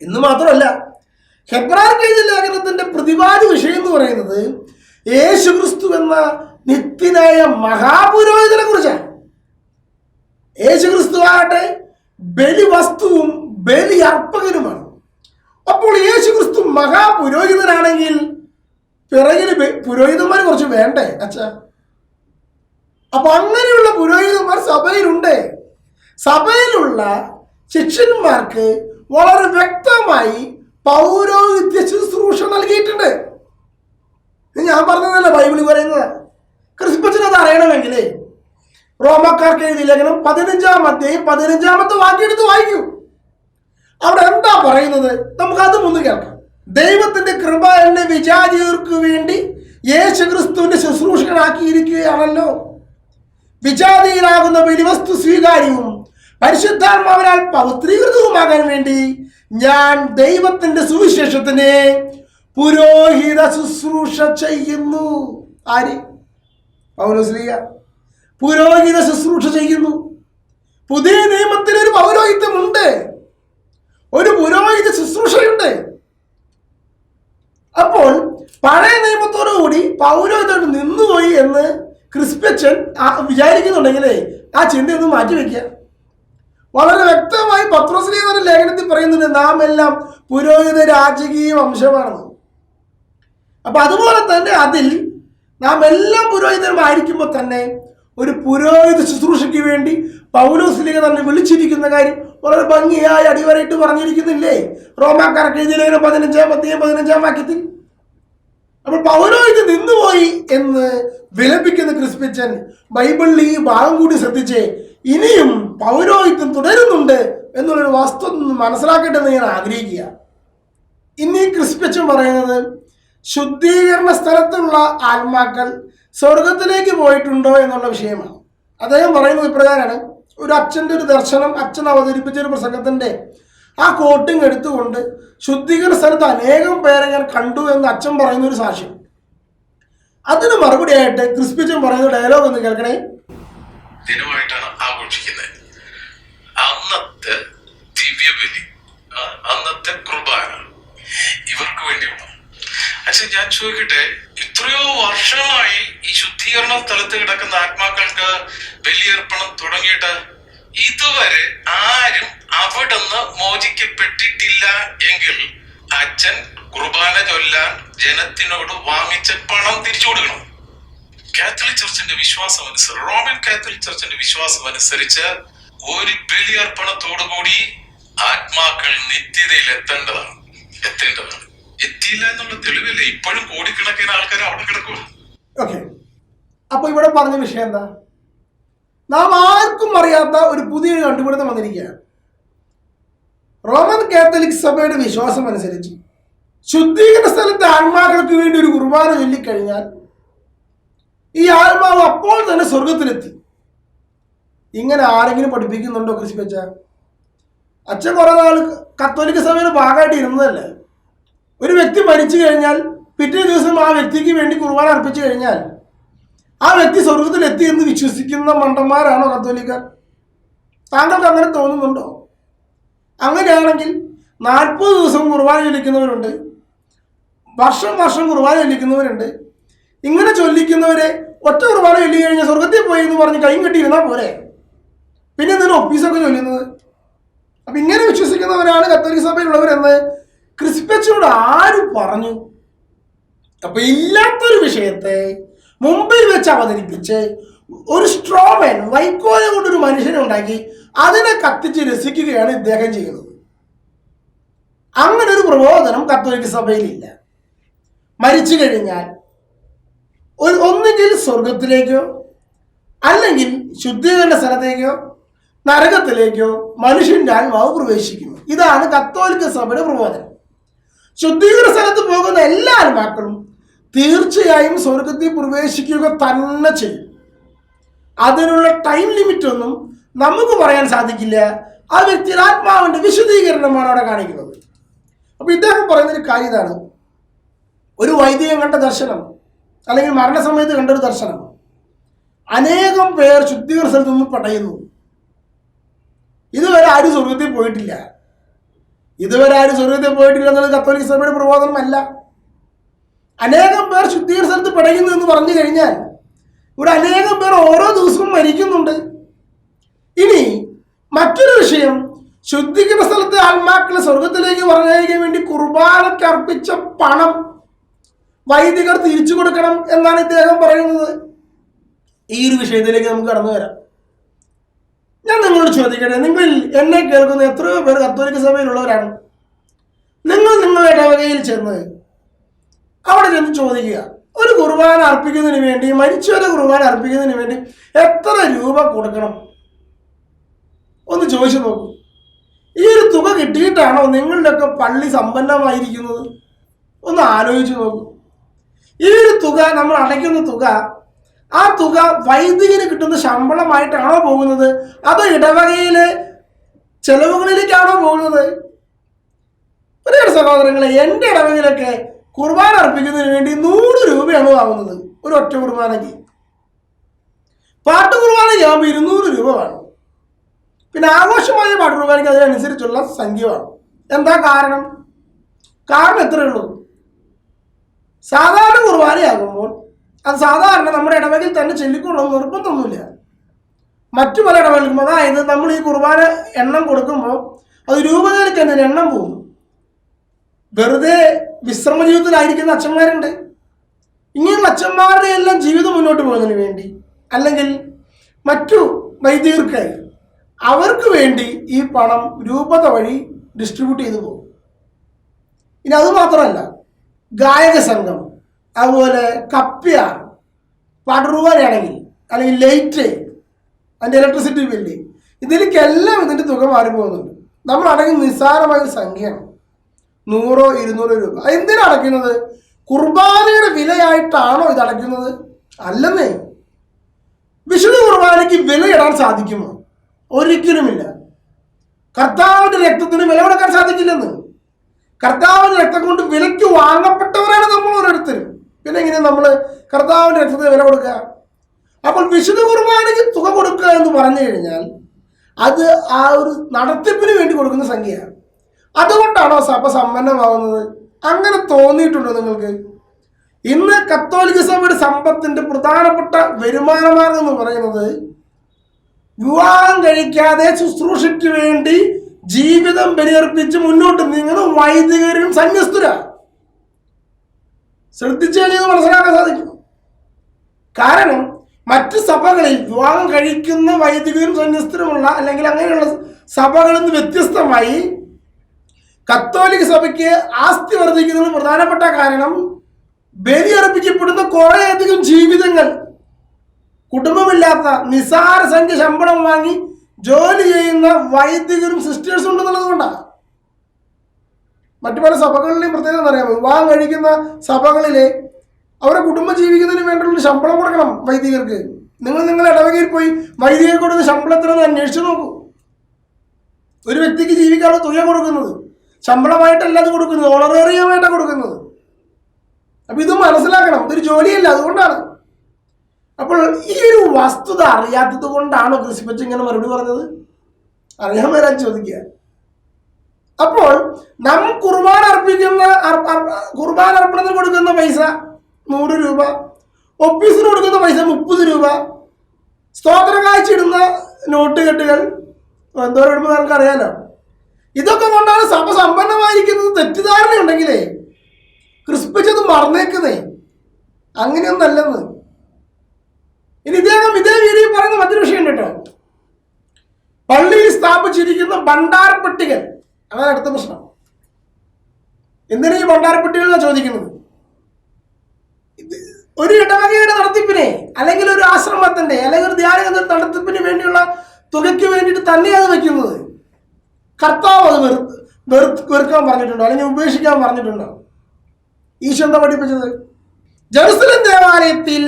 എന്ന് മാത്രമല്ല, ഹെബ്രായർക്ക് എഴുതിയ ലേഖനത്തിന്റെ പ്രതിപാദ്യ വിഷയം എന്ന് പറയുന്നത് യേശുക്രിസ്തു എന്ന നിത്യനായ മഹാപുരോഹിതനെ കുറിച്ചാണ്. യേശുക്രിസ്തു ആകട്ടെ ബലിവസ്തുവും ബലി അർപ്പകനുമാണ്. അപ്പോൾ യേശുക്രിസ്തു മഹാപുരോഹിതനാണെങ്കിൽ പിറകിൽ പുരോഹിതന്മാർ കുറച്ച് വേണ്ടേ അച്ഛാ? അപ്പൊ അങ്ങനെയുള്ള പുരോഹിതന്മാർ സഭയിലുണ്ട്. സഭയിലുള്ള ശിഷ്യന്മാർക്ക് വളരെ വ്യക്തമായി പൗരോഹിത്യ ശുശ്രൂഷ നൽകിയിട്ടുണ്ട്. ഞാൻ പറഞ്ഞതല്ല, ബൈബിളിൽ പറയുന്നത്. ക്രിസ്മസിന് അത് അറിയണമെങ്കിൽ റോമക്കാർക്ക് എഴുതിയ ലേഖനം 15-ാം അധ്യായം 15-ാമത്തെ വാക്യം എടുത്ത് വായിക്കൂ. അവിടെ എന്താ പറയുന്നത്? നമുക്കത് മുന്ന് കേൾക്കാം. ദൈവത്തിന്റെ കൃപ എന്നെ വിജാതിയർക്ക് വേണ്ടി യേശുക്രിസ്തുവിന്റെ ശുശ്രൂഷകനാക്കിയിരിക്കുകയാണല്ലോ. വിജാതിയിലാകുന്ന ബലിവസ്തു സ്വീകാര്യവും പരിശുദ്ധാത്മാവിനാൽ പവിത്രീകൃതവുമാകാൻ വേണ്ടി ഞാൻ ദൈവത്തിന്റെ സുവിശേഷത്തിന് പുരോഹിത ശുശ്രൂഷ ചെയ്യുന്നു. ആര്? പൗലോസ്ലീഹ പുരോഹിത ശുശ്രൂഷ ചെയ്യുന്നു. പുതിയ നിയമത്തിൽ ഒരു പൗരോഹിത്യമുണ്ട്, ഒരു പുരോഹിത ശുശ്രൂഷയുണ്ട്. അപ്പോൾ പഴയ നിയമത്തോടുകൂടി പൗരോഹിതം നിന്നുപോയി എന്ന് ക്രിസ്ത്യൻ വിചാരിക്കുന്നുണ്ടെങ്കിൽ ആ ചിന്തയൊന്നും മാറ്റിവെക്കുക. വളരെ വ്യക്തമായി പത്രോസ്ലീഹ ലേഖനത്തിൽ പറയുന്നുണ്ട്, നാം എല്ലാം പുരോഹിത രാജകീയ വംശമാണെന്ന്. അപ്പൊ അതുപോലെ തന്നെ അതിൽ നാം എല്ലാം പുരോഹിതന്മാരായിരിക്കുമ്പോൾ തന്നെ ഒരു പുരോഹിത ശുശ്രൂഷയ്ക്ക് വേണ്ടി പൗലോസ്ലീഹ തന്നെ വിളിച്ചിരിക്കുന്ന കാര്യം വളരെ ഭംഗിയായി അടിവരയിട്ട് പറഞ്ഞിരിക്കുന്നില്ലേ റോമാക്കാർക്ക് എഴുതിയ ലേഖനം 15-ാം വാക്യത്തിൽ. അപ്പോൾ പൗരോഹിത്യം നിന്നുപോയി എന്ന് വിലപിക്കുന്ന ക്രിസ്ത്യൻ ബൈബിളിൽ ഈ ഭാഗം കൂടി ശ്രദ്ധിച്ച് ഇനിയും പൗരോഹിത്യം തുടരുന്നുണ്ട് എന്നുള്ളൊരു വസ്തുത മനസ്സിലാക്കട്ടെ എന്ന് ഞാൻ ആഗ്രഹിക്കുക. ഇനി ക്രിസ്ത്യൻ പറയുന്നത് ശുദ്ധീകരണ സ്ഥലത്തുള്ള ആത്മാക്കൾ സ്വർഗത്തിലേക്ക് പോയിട്ടുണ്ടോ എന്നുള്ള വിഷയമാണ്. അദ്ദേഹം പറയുന്നത് ഇപ്രകാരമാണ്. ഒരു അച്ഛൻ്റെ ഒരു ദർശനം അച്ഛൻ അവതരിപ്പിച്ച ഒരു പ്രസംഗത്തിൻ്റെ ആ കോട്ടിങ് എടുത്തുകൊണ്ട് ശുദ്ധീകരണ സ്ഥലത്ത് അനേകം പേരെ ഞാൻ കണ്ടു എന്ന് അച്ഛൻ പറയുന്ന ഒരു സാക്ഷ്യം. അതിന് മറുപടിയായിട്ട് ക്രിസ്ത്യൻ പറയുന്ന ഡയലോഗ് ഒന്ന് കേൾക്കണേ. ദിനമായിട്ടാണ് ആഘോഷിക്കുന്നത്. അന്നത്തെ ദിവ്യബലി, അന്നത്തെ കുർബാന ഇവർക്ക് വേണ്ടിയുള്ള. അച്ഛൻ ഞാൻ ചോദിക്കട്ടെ, എത്രയോ വർഷമായി ഈ ശുദ്ധീകരണ സ്ഥലത്ത് കിടക്കുന്ന ആത്മാക്കൾക്ക് ബലിയർപ്പണം തുടങ്ങിയിട്ട് ഇതുവരെ ആരും അവിടുന്ന് മോചിക്കപ്പെട്ടിട്ടില്ല എങ്കിൽ അച്ഛൻ കുർബാന ചൊല്ലാൻ ജനത്തിനോട് വാങ്ങിച്ച പണം തിരിച്ചു കൊടുക്കണം. കാത്തലിക് ചർച്ചിന്റെ വിശ്വാസം അനുസരിച്ച്, റോമൻ കാത്തലിക് ചർച്ചിന്റെ വിശ്വാസം അനുസരിച്ച് ഒരു ബലിയർപ്പണത്തോടുകൂടി ആത്മാക്കൾ നിത്യതയിൽ എത്തേണ്ടതാണ്. എത്തിയില്ല എന്നുള്ള തെളിവല്ലേ ഇപ്പോഴും കോടിക്കണക്കിന് ആൾക്കാർ അവിടെ കിടക്കുക. ഓക്കെ, അപ്പൊ ഇവിടെ പറഞ്ഞ വിഷയം എന്താ? നാം ആർക്കും അറിയാത്ത ഒരു പുതിയ കണ്ടുപിടുത്തം വന്നിരിക്കുകയാണ്. റോമൻ കാത്തലിക് സഭയുടെ വിശ്വാസം അനുസരിച്ച് ശുദ്ധീകരണ സ്ഥലത്തെ ആത്മാക്കൾക്ക് വേണ്ടി ഒരു കുർബാന ചൊല്ലിക്കഴിഞ്ഞാൽ ഈ ആത്മാവ് അപ്പോൾ തന്നെ സ്വർഗത്തിലെത്തി. ഇങ്ങനെ ആരെങ്കിലും പഠിപ്പിക്കുന്നുണ്ടോ ക്രിസ്ത്യച്ച? അച്ഛൻ കുറെ നാൾ കത്തോലിക്ക സഭയുടെ ഭാഗമായിട്ട് ഇരുന്നതല്ലേ. ഒരു വ്യക്തി മരിച്ചു കഴിഞ്ഞാൽ പിറ്റേ ദിവസം ആ വ്യക്തിക്ക് വേണ്ടി കുർബാന അർപ്പിച്ചു കഴിഞ്ഞാൽ ആ വ്യക്തി സ്വർഗത്തിലെത്തി എന്ന് വിശ്വസിക്കുന്ന മണ്ടന്മാരാണോ കത്തോലിക്കർ? താങ്കൾക്ക് അങ്ങനെ തോന്നുന്നുണ്ടോ? അങ്ങനെയാണെങ്കിൽ 40 ദിവസം കുർബാന ചൊല്ലിക്കുന്നവരുണ്ട്, വർഷം കുർബാന ചൊല്ലിക്കുന്നവരുണ്ട്. ഇങ്ങനെ ചൊല്ലിക്കുന്നവരെ ഒറ്റ കുർബാന ചൊല്ലി കഴിഞ്ഞാൽ സ്വർഗത്തിൽ പോയി എന്ന് പറഞ്ഞ് കൈയും കെട്ടിയിരുന്നാൽ പോരെ, പിന്നെ എന്തിനാ ഒപ്പീസൊക്കെ ചൊല്ലുന്നത്? അപ്പൊ ഇങ്ങനെ വിശ്വസിക്കുന്നവരാണ് കത്തോലിക്ക സഭയിലുള്ളവരെന്ന് ക്രിസ്ത്യനോട് ആര് പറഞ്ഞു? അപ്പൊ ഇല്ലാത്തൊരു വിഷയത്തെ മുമ്പിൽ വെച്ച് അവതരിപ്പിച്ച് ഒരു സ്ട്രോമൻ വൈക്കോല കൊണ്ടൊരു മനുഷ്യനെ ഉണ്ടാക്കി അതിനെ കത്തിച്ച് രസിക്കുകയാണ് ഇദ്ദേഹം ചെയ്യുന്നത്. അങ്ങനെ ഒരു പ്രബോധനം കത്തോലിക്ക സഭയിലില്ല. മരിച്ചു കഴിഞ്ഞാൽ ഒന്നുകിൽ സ്വർഗത്തിലേക്കോ അല്ലെങ്കിൽ ശുദ്ധീകരണ സ്ഥലത്തേക്കോ നരകത്തിലേക്കോ മനുഷ്യന്റെ ആത്മാവ് പ്രവേശിക്കുന്നു. ഇതാണ് കത്തോലിക്ക സഭയുടെ പ്രബോധനം. ശുദ്ധീകരണ സ്ഥലത്ത് പോകുന്ന എല്ലാ ആത്മാക്കളും തീർച്ചയായും സ്വർഗത്തിൽ പ്രവേശിക്കുക തന്നെ ചെയ്യും. അതിനുള്ള ടൈം ലിമിറ്റ് ഒന്നും നമുക്ക് പറയാൻ സാധിക്കില്ല. ആ വ്യക്തിയുടെ ആത്മാവിന്റെ വിശദീകരണമാണ് അവിടെ കാണിക്കുന്നത്. അപ്പൊ ഇദ്ദേഹം പറയുന്നൊരു കാര്യം ഇതാണ്, ഒരു വൈദികൻ കണ്ട ദർശനം അല്ലെങ്കിൽ മരണസമയത്ത് കണ്ടൊരു ദർശനം അനേകം പേർ ശുദ്ധീകരണ സ്ഥലത്ത് നിന്ന് പടയുന്നു. ഇതുവരെ ആരും സ്വർഗത്തിൽ പോയിട്ടില്ല എന്നുള്ളത് കത്തോലിക്ക സഭയുടെ പ്രബോധനമല്ല. അനേകം പേർ ശുദ്ധീകരണ സ്ഥലത്ത് പടയുന്നു എന്ന് പറഞ്ഞു കഴിഞ്ഞാൽ ഇവിടെ അനേകം പേർ ഓരോ ദിവസവും മരിക്കുന്നുണ്ട്. ഇനി മറ്റൊരു വിഷയം, ശുദ്ധീകരണ സ്ഥലത്തെ ആത്മാക്കളെ സ്വർഗത്തിലേക്ക് പറഞ്ഞയക്കാൻ വേണ്ടി കുർബാനയ്ക്ക് അർപ്പിച്ച പണം വൈദികർ തിരിച്ചു കൊടുക്കണം എന്നാണ് ഇദ്ദേഹം പറയുന്നത്. ഈ ഒരു വിഷയത്തിലേക്ക് നമുക്ക് കടന്നു വരാം. ഞാൻ നിങ്ങളോട് ചോദിക്കട്ടെ, നിങ്ങളിൽ എന്നെ കേൾക്കുന്ന എത്രയോ പേർ കത്തോലിക്ക സഭയിലുള്ളവരാണ്? നിങ്ങൾ നിങ്ങളുടെ ഇടവകയിൽ ചെന്ന് അവിടെ ചെന്ന് ചോദിക്കുക, ഒരു കുർബാന അർപ്പിക്കുന്നതിന് വേണ്ടി, മരിച്ചവരെ കുർബാന അർപ്പിക്കുന്നതിന് വേണ്ടി എത്ര രൂപ കൊടുക്കണം ഒന്ന് ചോദിച്ചു നോക്കൂ. ഈ ഒരു തുക കിട്ടിയിട്ടാണോ നിങ്ങളുടെയൊക്കെ പള്ളി സമ്പന്നമായിരിക്കുന്നത്? ഒന്ന് ആലോചിച്ച് നോക്കൂ. ഈ ഒരു തുക, നമ്മൾ അടയ്ക്കുന്ന തുക, ആ തുക വൈദികന് കിട്ടുന്ന ശമ്പളമായിട്ടാണോ പോകുന്നത്, അതോ ഇടവകയിലെ ചെലവുകളിലേക്കാണോ പോകുന്നത്? ഒരുപാട് സഹോദരങ്ങളെ, എൻ്റെ ഇടവകയിലൊക്കെ കുർബാന അർപ്പിക്കുന്നതിന് വേണ്ടി 100 രൂപയാണ് വാങ്ങുന്നത് ഒരു ഒറ്റ കുർബാനയ്ക്ക്. പാട്ട് കുർബാനയ്ക്ക് ആകുമ്പോൾ 200 രൂപ വേണം. പിന്നെ ആഘോഷമായ പാട്ട് കുർബാനയ്ക്ക് അതിനനുസരിച്ചുള്ള സംഖ്യ വേണം. എന്താ കാരണം? എത്രയേ ഉള്ളൂ, സാധാരണ കുർബാനയാകുമ്പോൾ അത് സാധാരണ നമ്മുടെ ഇടവകയിൽ തന്നെ ചൊല്ലിക്കൊള്ളണം നിർബന്ധമൊന്നുമില്ല. മറ്റു പല ഇടവകൾക്കും, അതായത് നമ്മൾ ഈ കുർബാന എണ്ണം കൊടുക്കുമ്പോൾ അത് രൂപതയിലേക്ക് തന്നെ എണ്ണം പോകും. വെറുതെ വിശ്രമ ജീവിതത്തിലായിരിക്കുന്ന അച്ഛന്മാരുണ്ട്. ഇങ്ങനെയുള്ള അച്ഛന്മാരുടെ എല്ലാം ജീവിതം മുന്നോട്ട് പോകുന്നതിന് വേണ്ടി, അല്ലെങ്കിൽ മറ്റു വൈദികർക്കായി അവർക്ക് വേണ്ടി ഈ പണം രൂപത വഴി ഡിസ്ട്രിബ്യൂട്ട് ചെയ്തു പോകും. ഇനി അതുമാത്രമല്ല, ഗായക സംഘം, അതുപോലെ കപ്പ്യാർ, പാട്ടുകുർബാനയാണെങ്കിൽ, അല്ലെങ്കിൽ ലൈറ്റ്, അതിൻ്റെ ഇലക്ട്രിസിറ്റി ബില്ല്, ഇതിലേക്കെല്ലാം ഇതിൻ്റെ തുക മാറിപ്പോകുന്നുണ്ട്. നമ്മൾ അടയ്ക്കുന്ന നിസ്സാരമായ ഒരു സംഖ്യയാണ്, 100-200 രൂപ. എന്തിനാണ് അടയ്ക്കുന്നത്? കുർബാനയുടെ വിലയായിട്ടാണോ ഇത് അടയ്ക്കുന്നത്? അല്ലെന്നേ. വിശുദ്ധ കുർബാനയ്ക്ക് വിലയിടാൻ സാധിക്കുമോ? ഒരിക്കലുമില്ല. കർത്താവിന്റെ രക്തത്തിന് വില കൊടുക്കാൻ സാധിക്കില്ലെന്ന്. കർത്താവിന്റെ രക്തം കൊണ്ട് വിലയ്ക്ക് വാങ്ങപ്പെട്ടവരാണ് നമ്മൾ ഓരോരുത്തരും. പിന്നെ എങ്ങനെയാണ് നമ്മൾ കർത്താവിന്റെ രക്തത്തിന് വില കൊടുക്കുക? അപ്പോൾ വിശുദ്ധ കുർബാനയ്ക്ക് തുക കൊടുക്കുക എന്ന് പറഞ്ഞു കഴിഞ്ഞാൽ അത് ആ ഒരു നടത്തിപ്പിന് വേണ്ടി കൊടുക്കുന്ന സംഖ്യയാണ്. അതുകൊണ്ടാണോ സഭ സമ്പന്നമാകുന്നത്? അങ്ങനെ തോന്നിയിട്ടുണ്ടോ നിങ്ങൾക്ക്? ഇന്ന് കത്തോലിക്ക സഭയുടെ സമ്പത്തിന്റെ പ്രധാനപ്പെട്ട വരുമാന മാർഗം എന്ന് പറയുന്നത് വിവാഹം കഴിക്കാതെ ശുശ്രൂഷയ്ക്ക് വേണ്ടി ജീവിതം ബലിയർപ്പിച്ച് മുന്നോട്ട് നീങ്ങുന്ന വൈദികരും സന്യസ്തരാ. ശ്രദ്ധിച്ചാൽ ഇത് മനസ്സിലാക്കാൻ സാധിക്കും. കാരണം മറ്റ് സഭകളിൽ വിവാഹം കഴിക്കുന്ന വൈദികരും സന്യസ്തരുമുള്ള, അല്ലെങ്കിൽ അങ്ങനെയുള്ള സഭകളിൽ നിന്ന് വ്യത്യസ്തമായി കത്തോലിക്ക സഭയ്ക്ക് ആസ്തി വർദ്ധിക്കുന്നതിന് പ്രധാനപ്പെട്ട കാരണം ബലിയർപ്പിക്കപ്പെടുന്ന കുറേയധികം ജീവിതങ്ങൾ, കുടുംബമില്ലാത്ത നിസാര സംഖ്യ ശമ്പളം വാങ്ങി ജോലി ചെയ്യുന്ന വൈദികരും സിസ്റ്റേഴ്സും ഉണ്ടെന്നുള്ളത് കൊണ്ടാണ്. മറ്റു പല സഭകളിലെയും പ്രത്യേകത അറിയാമോ? വിവാഹം കഴിക്കുന്ന സഭകളിലെ അവരെ കുടുംബം ജീവിക്കുന്നതിന് വേണ്ടിയുള്ള ശമ്പളം കൊടുക്കണം വൈദികർക്ക്. നിങ്ങളുടെ ഇടവകയിൽ പോയി വൈദികർ കൊടുക്കുന്ന ശമ്പളത്തിനൊന്ന് അന്വേഷിച്ചു നോക്കൂ. ഒരു വ്യക്തിക്ക് ജീവിക്കാനുള്ള തുക കൊടുക്കുന്നത് ശമ്പളമായിട്ടല്ല അത് കൊടുക്കുന്നത്, ഓണറേറിയമായിട്ടാണ് കൊടുക്കുന്നത്. അപ്പൊ ഇത് മനസ്സിലാക്കണം, ഇതൊരു ജോലിയല്ല. അതുകൊണ്ടാണ്. അപ്പോൾ ഈ ഒരു വസ്തുത അറിയാത്തത് കൊണ്ടാണോ ക്രിസ്പച്ച് ഇങ്ങനെ മറുപടി പറഞ്ഞത്? അറിയാൻ വരാൻ ചോദിക്കുക. അപ്പോൾ നാം കുർബാന അർപ്പണത്തിന് കൊടുക്കുന്ന പൈസ 100 രൂപ, ഒപ്പീസിന് കൊടുക്കുന്ന പൈസ 30 രൂപ, സ്തോത്ര കാഴ്ചയിടുന്ന നോട്ട് കെട്ടുകൾ എന്തോരം ഇടുമ്പോൾ നമുക്ക് അറിയാലോ. ഇതൊക്കെ കൊണ്ടാണ് സഭ സമ്പന്നമായിരിക്കുന്നത്. തെറ്റിദ്ധാരണയുണ്ടെങ്കിലേ ക്രിസ്പിച്ചത് മറന്നേക്കുന്നേ, അങ്ങനെയൊന്നല്ലെന്ന്. ഇനി ഇതേ വീഡിയോ പറയുന്ന മറ്റൊരു വിഷയം ഉണ്ട് കേട്ടോ. പള്ളിയിൽ സ്ഥാപിച്ചിരിക്കുന്ന ഭണ്ഡാരപ്പെട്ടികൾ, അതാണ് അടുത്ത പ്രശ്നം. എന്തിനാ ഈ ഭണ്ഡാരപ്പെട്ടികൾ എന്നാണ് ചോദിക്കുന്നത്? ഒരു ഇടവകയുടെ നടത്തിപ്പിനെ, അല്ലെങ്കിൽ ഒരു ആശ്രമത്തിന്റെ, അല്ലെങ്കിൽ ഒരു ധ്യാന നടത്തിപ്പിന് വേണ്ടിയുള്ള തുകയ്ക്ക് വേണ്ടിയിട്ട് തന്നെയാണ് വെക്കുന്നത്. കർത്താവ് അത് വെറുക്കാൻ പറഞ്ഞിട്ടുണ്ടോ, അല്ലെങ്കിൽ ഉപേക്ഷിക്കാൻ പറഞ്ഞിട്ടുണ്ടോ? ഈശോ എന്താ പഠിപ്പിച്ചത്? ജെറുസലേം ദേവാലയത്തിൽ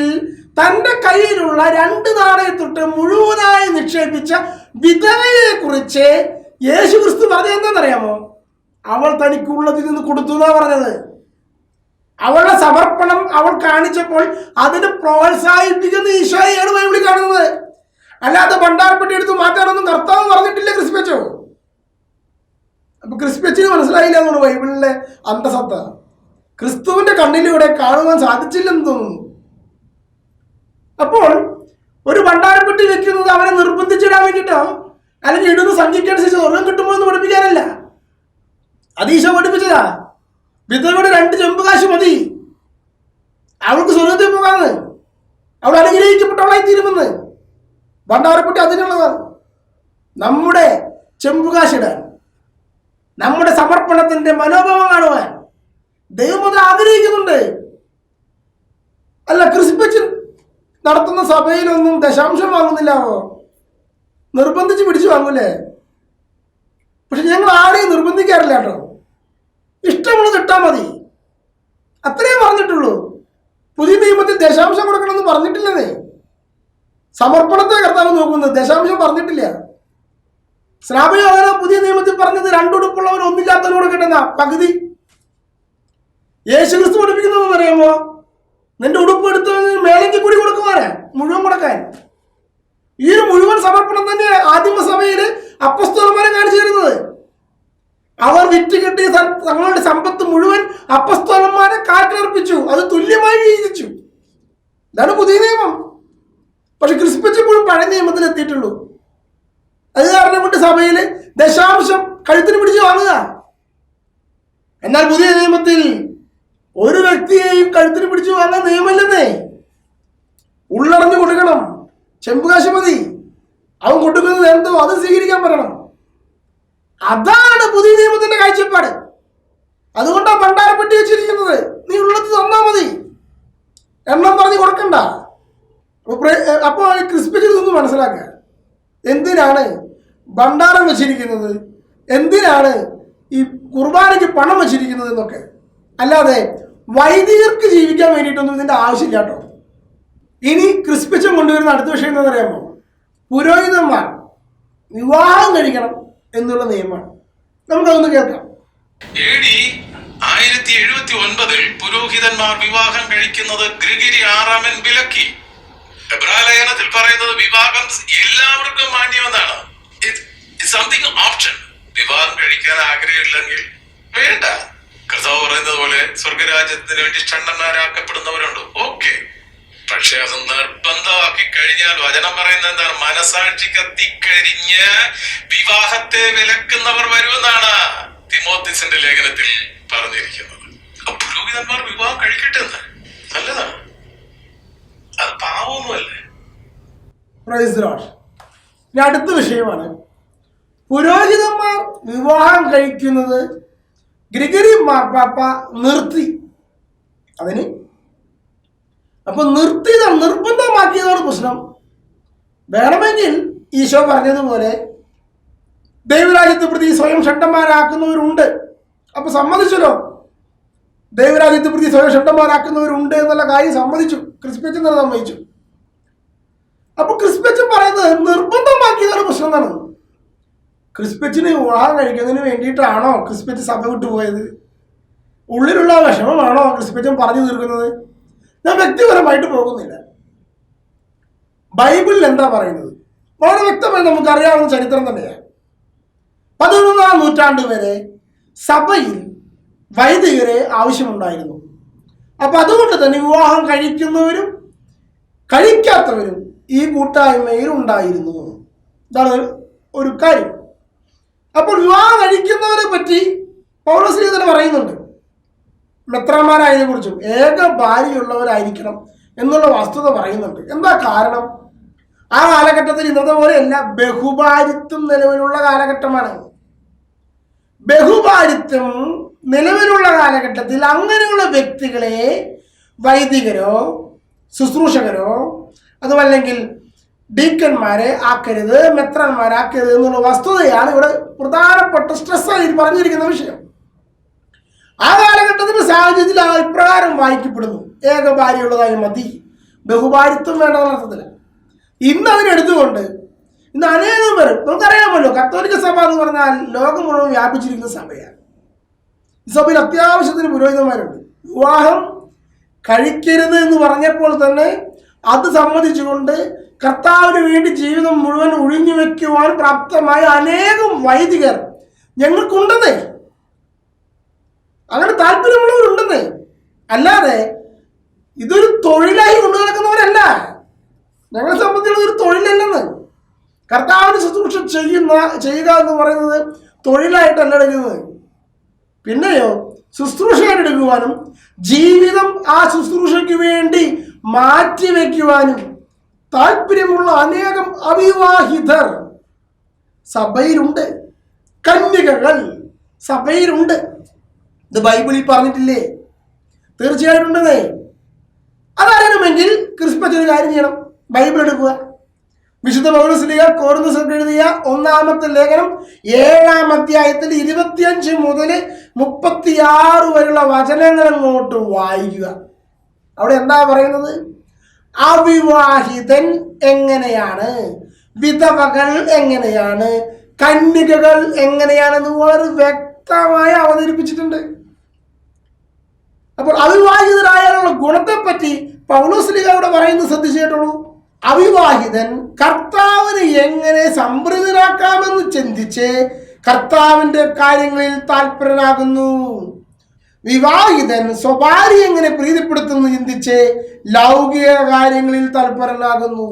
തന്റെ കയ്യിലുള്ള 2 നാണയത്തൊട്ട് മുഴുവനായി നിക്ഷേപിച്ച വിധവയെ കുറിച്ച് യേശു ക്രിസ്തു പറഞ്ഞത് എന്താണെന്നറിയാമോ? അവൾ തനിക്കുള്ളതിൽ നിന്ന് കൊടുത്തു എന്നാ പറഞ്ഞത്. അവളുടെ സമർപ്പണം അവൾ കാണിച്ചപ്പോൾ അതിന് പ്രോത്സാഹിപ്പിക്കുന്ന ഈശോയെയാണ് ബൈബിളിൽ കാണുന്നത്. അല്ലാതെ ഭണ്ഡാരപ്പെട്ടി എടുത്ത് മാറ്റാനൊന്നും കർത്താവ് പറഞ്ഞിട്ടില്ല ക്രിസ്പെച്ചോ. അപ്പൊ ക്രിസ്പെച്ചിന് മനസ്സിലായില്ല എന്നാണ് ബൈബിളിലെ അന്തസത്ത. ക്രിസ്തുവിന്റെ കണ്ണിലൂടെ കാണുവാൻ സാധിച്ചില്ലെന്ന് തോന്നുന്നു. അപ്പോൾ ഒരു ഭണ്ഡാരപ്പെട്ടി വെക്കുന്നത് അവനെ നിർബന്ധിച്ചിടാൻ വേണ്ടിയിട്ടോ അല്ലെങ്കിൽ ഇടുന്ന സംഖ്യക്കനുസരിച്ച് സ്വർഗം കിട്ടുമോ എന്ന് പഠിപ്പിക്കാനല്ല. അത് ഈശോ പഠിപ്പിച്ചതാ. വിധവയുടെ 2 ചെമ്പ് കാശ് മതി അവൾക്ക് സ്വർഗത്തിൽ പോകാന്ന്. അവൾ അനുഗ്രഹിക്കപ്പെട്ടവളായി തീരുമെന്ന്. ഭണ്ഡാരപ്പെട്ടി അതിനുള്ളതാണ്. നമ്മുടെ ചെമ്പുകാശിടാൻ, നമ്മുടെ സമർപ്പണത്തിന്റെ മനോഭാവം കാണുവാൻ ദൈവം അത് ആഗ്രഹിക്കുന്നുണ്ട്. അല്ല, ക്രിസ്പെച്ചൻ നടത്തുന്ന സഭയിലൊന്നും ദശാംശം വാങ്ങുന്നില്ലാവോ? നിർബന്ധിച്ച് പിടിച്ചു വാങ്ങൂലേ? പക്ഷെ ഞങ്ങൾ ആരെയും നിർബന്ധിക്കാറില്ല കേട്ടോ. ഇഷ്ടമുള്ളത് ഇട്ടാൽ മതി, അത്രേ പറഞ്ഞിട്ടുള്ളൂ. പുതിയ നിയമത്തിൽ ദശാംശം കൊടുക്കണമെന്ന് പറഞ്ഞിട്ടില്ലെന്നേ. സമർപ്പണത്തെ കർത്താവ് നോക്കുന്നത്, ദശാംശം പറഞ്ഞിട്ടില്ല. സ്നാപയോഹന്നാൻ പുതിയ നിയമത്തിൽ പറഞ്ഞത് 2 ഉടുപ്പുള്ളവൻ ഒന്നില്ലാത്തവന് കൊടുക്കട്ടെന്നാ, പകുതി. യേശു ക്രിസ്തു പഠിപ്പിക്കുന്നതെന്ന് അറിയാമോ? നിന്റെ ഉടുപ്പ് എടുത്തവന് മേലേക്ക് കൂടി കൊടുക്കുവാനാ, മുഴുവൻ കൊടുക്കാൻ. ഈ ഒരു മുഴുവൻ സമർപ്പണം തന്നെ ആദിമസഭയില് അപ്പസ്തോലന്മാരെ കാണിച്ചു തരുന്നത്. അവർ വിറ്റ് കിട്ടിയ തങ്ങളുടെ സമ്പത്ത് മുഴുവൻ അപ്പസ്തോലന്മാരെ കാറ്റിലർപ്പിച്ചു, അത് തുല്യമായി വീതിച്ചു. ഇതാണ് പുതിയ നിയമം. പക്ഷെ ക്രിസ്പെച്ച് ഇപ്പോഴും പഴയ നിയമത്തിൽ എത്തിയിട്ടുള്ളൂ. അത് കാരണം കൊണ്ട് സഭയിൽ ദശാംശം കഴുത്തിന് പിടിച്ച് വാങ്ങുക. എന്നാൽ പുതിയ നിയമത്തിൽ ഒരു വ്യക്തിയെയും കഴുത്തിന് പിടിച്ചു വാങ്ങാൻ നിയമമില്ലെന്നേ. ഉള്ളടഞ്ഞു കൊടുക്കണം, ചെമ്പുകാശ് മതി. അവൻ കൊടുക്കുന്നത് എന്തോ അത് സ്വീകരിക്കാൻ പറയണം. അതാണ് പുതിയ നിയമത്തിന്റെ കാഴ്ചപ്പാട്. അതുകൊണ്ടാണ് ഭണ്ഡാരപ്പെട്ടി വെച്ചിരിക്കുന്നത്. നീ ഉള്ളത് തന്നാ മതി, എണ്ണം പറഞ്ഞ് കൊടുക്കണ്ട. അപ്പോൾ ക്രിസ്പെച്ചിൽ നിന്ന് മനസ്സിലാക്കുക എന്തിനാണ് ഭണ്ഡാരം വെച്ചിരിക്കുന്നത്, എന്തിനാണ് ഈ കുർബാനയ്ക്ക് പണം വെച്ചിരിക്കുന്നത് എന്നൊക്കെ. അല്ലാതെ വൈദികർക്ക് ജീവിക്കാൻ വേണ്ടിയിട്ടൊന്നും ഇതിന്റെ ആവശ്യമില്ല കേട്ടോ. ഇനി ക്രിസ്പെച്ചൻ കൊണ്ടുവരുന്ന അടുത്ത വിഷയം എന്താണെന്ന് അറിയാമോ? പുരോഹിതന്മാർ വിവാഹം കഴിക്കണം എന്നുള്ള നിയമമാണ്. നമുക്കതൊന്ന് കേൾക്കാം. AD 1079 പുരോഹിതന്മാർ വിവാഹം കഴിക്കുന്നത് ഗ്രിഗരി 6 വിലക്കി. എബ്രായലേഖനത്തിൽ പറയുന്നത് വിവാഹം എല്ലാവർക്കും മാന്യമെന്നാണ്. Something option. വിവാഹം കഴിക്കാൻ ആഗ്രഹമില്ലെങ്കിൽ വേണ്ട. കർത്താവ് പറയുന്നത് പോലെ സ്വർഗരാജ്യത്തിന് വേണ്ടി ഷണ്ണന്മാരാക്കപ്പെടുന്നവരുണ്ട്, ഓക്കെ. പക്ഷെ അത് നിർബന്ധമാക്കി കഴിഞ്ഞാൽ വചനം പറയുന്നത് എന്താണ്? മനസാക്ഷി കത്തിക്കരിഞ്ഞ് വിവാഹത്തെ വിലക്കുന്നവർ വരുമെന്നാണ് തിമോത്തിസിന്റെ ലേഖനത്തിൽ പറഞ്ഞിരിക്കുന്നത്. പുരോഹിതന്മാർ വിവാഹം കഴിക്കട്ടെ എന്ന്, നല്ലതാണ്. അത് പാവമൊന്നുമല്ലേ. ഇനി അടുത്ത വിഷയമാണ് പുരോഹിതന്മാർ വിവാഹം കഴിക്കുന്നത് ഗ്രിഗറി മാർപ്പാപ്പ നിർത്തി. അതിന് അപ്പൊ നിർബന്ധമാക്കിയതാണ് പ്രശ്നം. വേണമെങ്കിൽ ഈശോ പറഞ്ഞതുപോലെ ദൈവരാജ്യത്തെ പ്രതി സ്വയം ഷണ്ടന്മാരാക്കുന്നവരുണ്ട്. അപ്പൊ സമ്മതിച്ചല്ലോ, ദൈവരാജ്യത്തെ പ്രതി സ്വയം ഷണ്ടന്മാരാക്കുന്നവരുണ്ട് എന്നുള്ള കാര്യം സമ്മതിച്ചു. ക്രിസ്പെച്ചൻ തന്നെ സമ്മതിച്ചു. അപ്പൊ ക്രിസ്പെച്ചൻ പറയുന്നത് നിർബന്ധമാക്കിയതാണ് പ്രശ്നം എന്നാണ്. ക്രിസ്പെച്ചിന് വിവാഹം കഴിക്കുന്നതിന് വേണ്ടിയിട്ടാണോ ക്രിസ്പെച്ച് സഭ വിട്ടുപോയത്? ഉള്ളിലുള്ള വിഷമമാണോ ക്രിസ്പെച്ചൻ പറഞ്ഞു തീർക്കുന്നത്? ഞാൻ വ്യക്തിപരമായിട്ട് പോകുന്നില്ല. ബൈബിളിൽ എന്താ പറയുന്നത് വളരെ വ്യക്തമായി നമുക്കറിയാവുന്ന ചരിത്രം തന്നെയാണ്. 11-ാം നൂറ്റാണ്ട് വരെ സഭയിൽ വൈദികരെ ആവശ്യമുണ്ടായിരുന്നു. അപ്പൊ അതുകൊണ്ട് തന്നെ വിവാഹം കഴിക്കുന്നവരും കഴിക്കാത്തവരും ഈ കൂട്ടായ്മയിൽ ഉണ്ടായിരുന്നു. ഇതാണ് ഒരു കാര്യം. അപ്പോൾ വിവാഹം കഴിക്കുന്നവരെ പറ്റി പൗലോസ് തന്നെ പറയുന്നുണ്ട്. മെത്രാന്മാരായതിനെ കുറിച്ചും ഏക ഭാര്യയുള്ളവരായിരിക്കണം എന്നുള്ള വസ്തുത പറയുന്നുണ്ട്. എന്താ കാരണം? ആ കാലഘട്ടത്തിൽ ഇന്നത്തെ പോലെയല്ല, ബഹുഭാരിത്വം നിലവിലുള്ള കാലഘട്ടമാണ്. ബഹുഭാരിത്വം നിലവിലുള്ള കാലഘട്ടത്തിൽ അങ്ങനെയുള്ള വ്യക്തികളെ വൈദികരോ ശുശ്രൂഷകരോ അതുമല്ലെങ്കിൽ ഡീക്കന്മാരെ ആക്കരുത്, മെത്രാന്മാരാക്കരുത് എന്നുള്ള വസ്തുതയാണ് ഇവിടെ പ്രധാനപ്പെട്ട സ്ട്രെസ്സായി പറഞ്ഞിരിക്കുന്ന വിഷയം. ആ കാലഘട്ടത്തിന്റെ സാഹചര്യത്തിൽ ആ ഇപ്രകാരം വായിക്കപ്പെടുന്നു: ഏക ഭാര്യയുള്ളതായി മതി, ബഹുഭാരിത്വം വേണ്ടെന്ന അർത്ഥത്തില്. ഇന്ന് അതിനെടുത്തുകൊണ്ട് ഇന്ന് അനേകം പേർ, നമുക്കറിയാമല്ലോ, കത്തോലിക്ക സഭ എന്ന് പറഞ്ഞാൽ ലോകം മുഴുവൻ വ്യാപിച്ചിരിക്കുന്ന സഭയാണ്. സഭയിൽ അത്യാവശ്യത്തിന് പുരോഹിതന്മാരുണ്ട്. വിവാഹം കഴിക്കരുത് എന്ന് പറഞ്ഞപ്പോൾ തന്നെ അത് സമ്മതിച്ചുകൊണ്ട് കർത്താവിന് വേണ്ടി ജീവിതം മുഴുവൻ ഒഴിഞ്ഞു വെക്കുവാൻ പ്രാപ്തമായ അനേകം വൈദികർ ഞങ്ങൾക്കുണ്ടെന്നേ. അങ്ങനെ താല്പര്യമുള്ളവരുണ്ടെന്നേ. അല്ലാതെ ഇതൊരു തൊഴിലായി കൊണ്ടു നടക്കുന്നവരല്ല. ഞങ്ങളെ സംബന്ധിച്ചുള്ള ഒരു തൊഴിലല്ലെന്ന്. കർത്താവിന് ശുശ്രൂഷ ചെയ്യുക എന്ന് പറയുന്നത് തൊഴിലായിട്ടല്ല എടുക്കുന്നത്. പിന്നെയോ ശുശ്രൂഷയായിട്ട് എടുക്കുവാനും ജീവിതം ആ ശുശ്രൂഷയ്ക്ക് വേണ്ടി മാറ്റിവെക്കുവാനും താല്പര്യമുള്ള അനേകം അവിവാഹിതർ സഭയിലുണ്ട്. കന്യകകൾ സഭയിലുണ്ട്. ഇത് ബൈബിളിൽ പറഞ്ഞിട്ടില്ലേ? തീർച്ചയായിട്ടും ഉണ്ടെന്നേ. അതറിയണമെങ്കിൽ ക്രിസ്മസ് ഒരു കാര്യം ചെയ്യണം, ബൈബിൾ എടുക്കുക. വിശുദ്ധ പൗലോസ് കൊരിന്ത്യർക്ക് എഴുതിയ 1-ാമത്തെ ലേഖനം 7-ാം അധ്യായത്തിൽ 25 മുതൽ 36 വരെയുള്ള വചനങ്ങൾ അങ്ങോട്ട് വായിക്കുക. അവിടെ എന്താ പറയുന്നത്? അവിവാഹിതൻ എങ്ങനെയാണ്, വിധവകൾ എങ്ങനെയാണ്, കന്യകകൾ എങ്ങനെയാണെന്ന് വളരെ വ്യക്തമായി അവതരിപ്പിച്ചിട്ടുണ്ട്. അപ്പോൾ അവിവാഹിതരായാലുള്ള ഗുണത്തെപ്പറ്റി പൗലോസ് ഇവിടെ പറയുന്നത് ശ്രദ്ധിച്ചിട്ടുള്ളൂ. അവിവാഹിതൻ കർത്താവിന് എങ്ങനെ സംപ്രീതനാക്കാമെന്ന് ചിന്തിച്ച് കർത്താവിന്റെ കാര്യങ്ങളിൽ താല്പര്യനാകുന്നു. വിവാഹിതൻ സ്വഭാര്യ എങ്ങനെ പ്രീതിപ്പെടുത്തുന്നു ചിന്തിച്ച് ലൗകിക കാര്യങ്ങളിൽ താല്പര്യനാകുന്നു.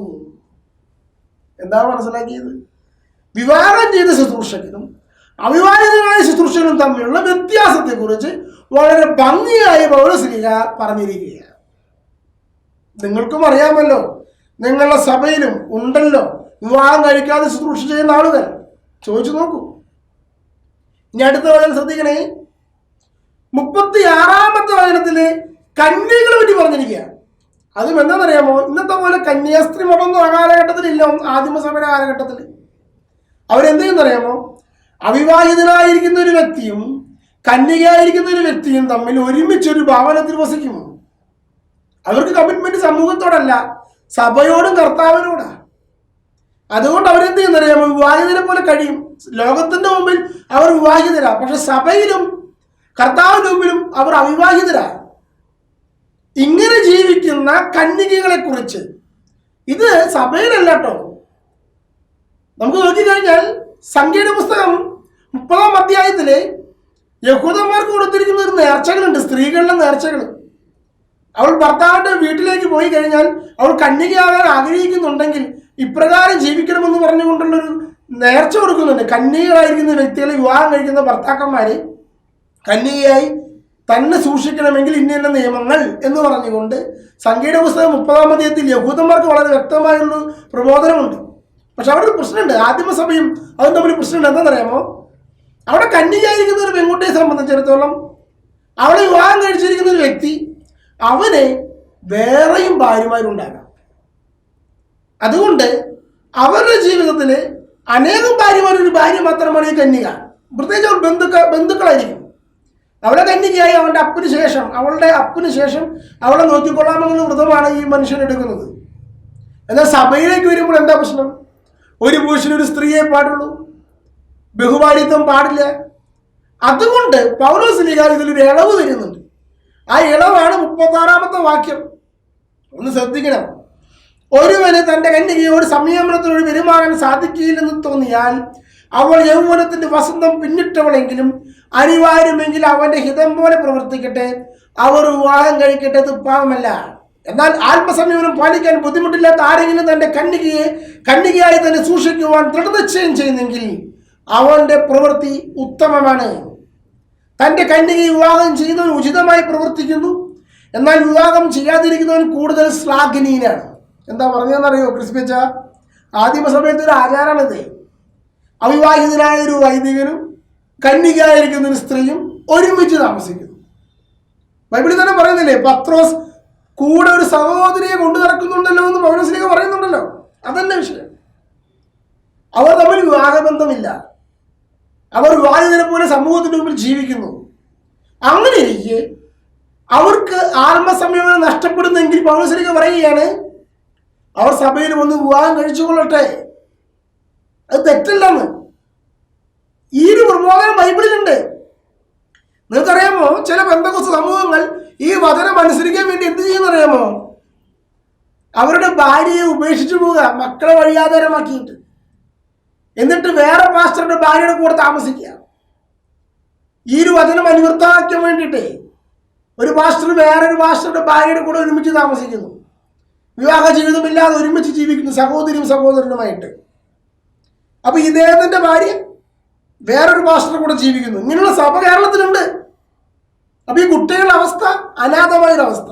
എന്താ മനസ്സിലാക്കിയത്? വിവാഹം ചെയ്ത ശുശ്രൂഷകനും അവിവാഹിതനായ ശുശ്രൂഷകനും തമ്മിലുള്ള വ്യത്യാസത്തെക്കുറിച്ച് വളരെ ഭംഗിയായി പൗലോസ് പറഞ്ഞിരിക്കുകയാണ്. നിങ്ങൾക്കും അറിയാമല്ലോ, നിങ്ങളുടെ സഭയിലും ഉണ്ടല്ലോ വിവാഹം കഴിക്കാതെ ശുശ്രൂഷ ചെയ്യുന്ന ആളുകൾ. ചോദിച്ചു നോക്കൂ. ഇനി അടുത്ത വചനം ശ്രദ്ധിക്കണേ. 36-ാമത്തെ വചനത്തില് കന്യകളെ പറ്റി പറഞ്ഞിരിക്കുക. അതും എന്താണെന്നറിയാമോ? ഇന്നത്തെ പോലെ കന്യാസ്ത്രീ മതമൊന്നും ആ കാലഘട്ടത്തിലില്ല. ആദിമസഭയുടെ കാലഘട്ടത്തിൽ അവരെന്ത് ചെയ്യുന്നറിയാമോ? അവിവാഹിതനായിരിക്കുന്ന ഒരു വ്യക്തിയും കന്യകയായിരിക്കുന്ന ഒരു വ്യക്തിയും തമ്മിൽ ഒരുമിച്ചൊരു ഭവനത്തിൽ വസിക്കും. അവർക്ക് കമ്മിറ്റ്മെന്റ് സമൂഹത്തോടല്ല, സഭയോടും കർത്താവിനോടാ. അതുകൊണ്ട് അവരെന്ത് ചെയ്യുന്നറിയാമോ? വിവാഹിതരെ പോലെ കഴിയും. ലോകത്തിന്റെ മുമ്പിൽ അവർ വിവാഹിതരാ, പക്ഷെ സഭയിലും കർത്താവിന്റെ മുമ്പിലും അവർ അവിവാഹിതരാ. ഇങ്ങനെ ജീവിക്കുന്ന കന്യകകളെ കുറിച്ച് ഇത് സഭയിലല്ല കേട്ടോ. നമുക്ക് നോക്കിക്കഴിഞ്ഞാൽ സംഖ്യയുടെ പുസ്തകം 30-ാം അധ്യായത്തില് യഹൂദന്മാർക്ക് കൊടുത്തിരിക്കുന്ന ഒരു നേർച്ചകളുണ്ട്, സ്ത്രീകളുടെ നേർച്ചകൾ. അവൾ ഭർത്താവിന്റെ വീട്ടിലേക്ക് പോയി കഴിഞ്ഞാൽ അവൾ കന്യകയാകാൻ ആഗ്രഹിക്കുന്നുണ്ടെങ്കിൽ ഇപ്രകാരം ജീവിക്കണമെന്ന് പറഞ്ഞുകൊണ്ടുള്ളൊരു നേർച്ച കൊടുക്കുന്നുണ്ട്. കന്യകയായിരിക്കുന്ന വ്യക്തികളെ വിവാഹം കഴിക്കുന്ന ഭർത്താക്കന്മാര് കന്യകയായി തന്നെ സൂക്ഷിക്കണമെങ്കിൽ ഇന്ന നിയമങ്ങൾ എന്ന് പറഞ്ഞുകൊണ്ട് സംഖ്യയുടെ പുസ്തകം 30-ാം അധ്യായത്തിൽ യഹൂദന്മാർക്ക് വളരെ വ്യക്തമായുള്ള പ്രബോധനമുണ്ട്. പക്ഷെ അവിടെ ഒരു പ്രശ്നമുണ്ട്. ആദിമസഭയും അതും തമ്മിൽ പ്രശ്നമുണ്ട്. എന്താണെന്നറിയാമോ? അവിടെ കന്യകയായിരിക്കുന്ന ഒരു പെൺകുട്ടിയെ സംബന്ധിച്ചിടത്തോളം അവളെ വിവാഹം കഴിച്ചിരിക്കുന്ന ഒരു വ്യക്തി അവന് വേറെയും ഭാര്യമാരുണ്ടാകാം. അതുകൊണ്ട് അവരുടെ ജീവിതത്തിൽ അനേകം ഭാര്യമാരൊരു ഭാര്യ മാത്രമാണ് ഈ കന്യക. പ്രത്യേകിച്ച് അവർ ബന്ധുക്കളായിരിക്കും. അവളെ കന്യകയായി അവളുടെ അപ്പന് ശേഷം അവളെ നോക്കിക്കൊള്ളാമെന്നുള്ള വ്രതമാണ് ഈ മനുഷ്യൻ എടുക്കുന്നത്. എന്നാൽ സഭയിലേക്ക് വരുമ്പോൾ എന്താ പ്രശ്നം? ഒരു പുരുഷനൊരു സ്ത്രീയെ പാടുള്ളൂ, ബഹുഭാര്യത്വം പാടില്ല. അതുകൊണ്ട് പൗലോസ് ഇതിലൊരു ഇളവ് തരുന്നുണ്ട്. ആ ഇളവാണ് 36-ാമത്തെ വാക്യം. ഒന്ന് ശ്രദ്ധിക്കണം. ഒരുവന് തന്റെ കന്യകയോട് സംയമനത്തോട് പെരുമാറാൻ സാധിക്കില്ലെന്ന് തോന്നിയാൽ അവൾ യൗവനത്തിന്റെ വസന്തം പിന്നിട്ടവളെങ്കിലും അനിവാര്യമെങ്കിൽ അവന്റെ ഹിതം പോലെ പ്രവർത്തിക്കട്ടെ, അവർ വിവാഹം കഴിക്കട്ടെ, പാവമല്ല. എന്നാൽ ആത്മസംയമനം പാലിക്കാൻ ബുദ്ധിമുട്ടില്ലാത്ത ആരെങ്കിലും തന്റെ കന്യകയായി തന്നെ സൂക്ഷിക്കുവാൻ ദൃഢനിശ്ചയം ചെയ്യുന്നെങ്കിൽ അവന്റെ പ്രവൃത്തി ഉത്തമമാണ്. തന്റെ കന്യകയെ വിവാഹം ചെയ്യുന്നവൻ ഉചിതമായി പ്രവർത്തിക്കുന്നു, എന്നാൽ വിവാഹം ചെയ്യാതിരിക്കുന്നവൻ കൂടുതൽ ശ്ലാഘനീയനാണ്. എന്താ പറഞ്ഞതെന്നറിയോ ക്രിസ്പിച്ച? ആദിമസമയത്ത് ഒരു ആചാരമാണിത്. അവിവാഹിതനായ ഒരു വൈദികനും കന്യകയായിരിക്കുന്ന ഒരു സ്ത്രീയും ഒരുമിച്ച് താമസിക്കുന്നു. ബൈബിളിൽ തന്നെ പറയുന്നില്ലേ, പത്രോസ് കൂടെ ഒരു സഹോദരിയെ കൊണ്ടു നടക്കുന്നുണ്ടല്ലോ എന്ന് പൗലോസ് പറയുന്നുണ്ടല്ലോ. അതന്നെ വിഷയം. അവർ തമ്മിൽ വിവാഹബന്ധമില്ല. അവർ വിവാഹിതരെ പോലെ സമൂഹത്തിന്റെ മുമ്പിൽ ജീവിക്കുന്നു. അങ്ങനെ ഇരിക്കെ അവർക്ക് ആത്മസംയമനം നഷ്ടപ്പെടുന്നെങ്കിൽ പൗലോസ് പറയുകയാണ്, അവർ സഭയിൽ വന്ന് വിവാഹം കഴിച്ചുകൊള്ളട്ടെ, അത് തെറ്റല്ലെന്ന്. ഈ ഒരു പ്രബോധനം ബൈബിളിലുണ്ട്. നിങ്ങൾക്കറിയാം, വചനം അനുസരിക്കാൻ വേണ്ടി എന്ത് ചെയ്യുന്നറിയാമോ? അവരുടെ ഭാര്യയെ ഉപേക്ഷിച്ചു പോവുക, മക്കളെ വഴിയാധാരമാക്കിയിട്ട്, എന്നിട്ട് വേറെ പാസ്റ്ററുടെ ഭാര്യയുടെ കൂടെ താമസിക്കുക. ഈ ഒരു വചനം അനുവൃത്തമാക്കാൻ വേണ്ടിയിട്ടേ ഒരു പാസ്റ്റർ വേറൊരു പാസ്റ്ററുടെ ഭാര്യയുടെ കൂടെ ഒരുമിച്ച് താമസിക്കുന്നു, വിവാഹ ജീവിതമില്ലാതെ ഒരുമിച്ച് ജീവിക്കുന്നു, സഹോദരിയും സഹോദരനുമായിട്ട്. അപ്പൊ ഇദ്ദേഹത്തിന്റെ ഭാര്യ വേറൊരു പാസ്റ്ററുടെ കൂടെ ജീവിക്കുന്നു. ഇങ്ങനെയുള്ള സഭ കേരളത്തിലുണ്ട്. അപ്പൊ ഈ കുട്ടികളുടെ അവസ്ഥ അനാഥമായൊരവസ്ഥ.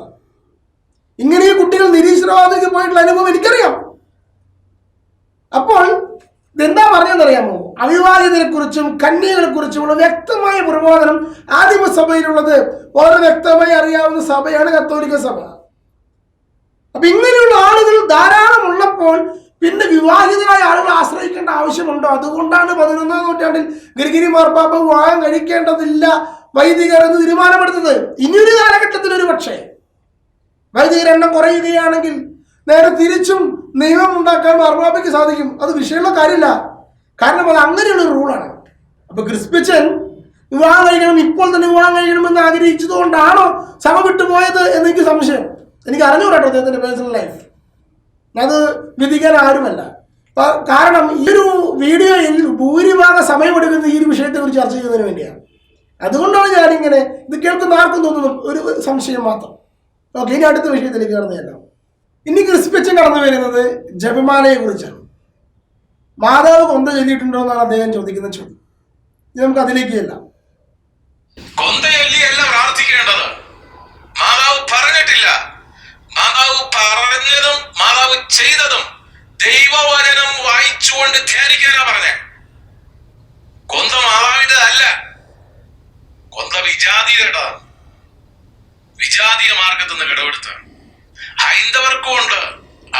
ഇങ്ങനെ ഈ കുട്ടികൾ നിരീശ്വരവാദിക്ക് പോയിട്ടുള്ള അനുഭവം എനിക്കറിയാം. അപ്പോൾ ഇതെന്താ പറഞ്ഞതെന്നറിയാമോ? അവിവാഹിതരെ കുറിച്ചും കന്യകളെ കുറിച്ചുമുള്ള വ്യക്തമായ പ്രബോധനം ആദിമസഭയിലുള്ളത് വളരെ വ്യക്തമായി അറിയാവുന്ന സഭയാണ് കത്തോലിക്ക സഭ. അപ്പൊ ഇങ്ങനെയുള്ള ആളുകൾ ധാരാളം ഉള്ളപ്പോൾ പിന്നെ വിവാഹിതരായ ആളുകൾ ആശ്രയിക്കേണ്ട ആവശ്യമുണ്ടോ? അതുകൊണ്ടാണ് 11-ാം നൂറ്റാണ്ടിൽ ഗിരിഗിരി മാർപ്പാപ്പ വിവാഹം കഴിക്കേണ്ടതില്ല വൈദികർ എന്ന് തീരുമാനമെടുത്തത്. ഇനിയൊരു കാലഘട്ടത്തിൽ ഒരു പക്ഷേ വൈദികരുടെ എണ്ണം കുറയുകയാണെങ്കിൽ നേരെ തിരിച്ചും നിയമം ഉണ്ടാക്കാൻ മാർപ്പാപ്പയ്ക്ക് സാധിക്കും. അത് വിഷയമുള്ള കാര്യമില്ല, കാരണം അത് അങ്ങനെയുള്ള റൂളാണ്. അപ്പൊ ക്രിസ്പിച്ചൻ വിവാഹം കഴിക്കണം, ഇപ്പോൾ തന്നെ വിവാഹം കഴിക്കണമെന്ന് ആഗ്രഹിച്ചതുകൊണ്ടാണോ സഭ വിട്ടുപോയത് എന്നെനിക്ക് സംശയം. എനിക്ക് അറിഞ്ഞുകൂടാട്ടോ അദ്ദേഹത്തിന്റെ പേഴ്സണൽ ലൈഫ്, അത് വിധിക്കാൻ ആരുമല്ല. കാരണം ഈ ഒരു വീഡിയോയിൽ ഭൂരിഭാഗം സമയമെടുക്കുന്ന ഈ ഒരു വിഷയത്തെക്കുറിച്ച് ചർച്ച ചെയ്യുന്നതിന് വേണ്ടിയാണ്. അതുകൊണ്ടാണ് ഞാനിങ്ങനെ ഇത് കേൾക്കുന്ന ആർക്കും തോന്നുന്നു ഒരു സംശയം മാത്രം. ഓക്കെ, ഇനി അടുത്ത വിഷയത്തിലേക്ക് കടന്നു. ഇനി ക്രിസ്പിച്ചൻ കടന്നു വരുന്നത് ജപമാലയെ കുറിച്ചാണ്. മാതാവ് കൊന്ത ചൊല്ലിയിട്ടുണ്ടോ എന്നാണ് അദ്ദേഹം ചോദിക്കുന്ന ചോദ്യം. ഇനി നമുക്ക് അതിലേക്ക് ചെല്ലാം. കൊന്തയല്ലിയല്ല പ്രാർത്ഥിക്കേണ്ടത്, മാതാവ് പറഞ്ഞിട്ടില്ല. മാതാവ് പറഞ്ഞതും മാതാവ് ചെയ്തതും ദൈവവചനം വായിച്ചുകൊണ്ട് ധ്യാനിക്കാനാ പറഞ്ഞേ. കൊന്ത മാതാവിന്റെ അല്ല, കൊന്ത വിജാതിയുടേതാണ്. വിജാതീയ മാർഗത്തിൽ നിന്ന് കിടവെടുത്ത് ഹൈന്ദവർക്കും ഉണ്ട്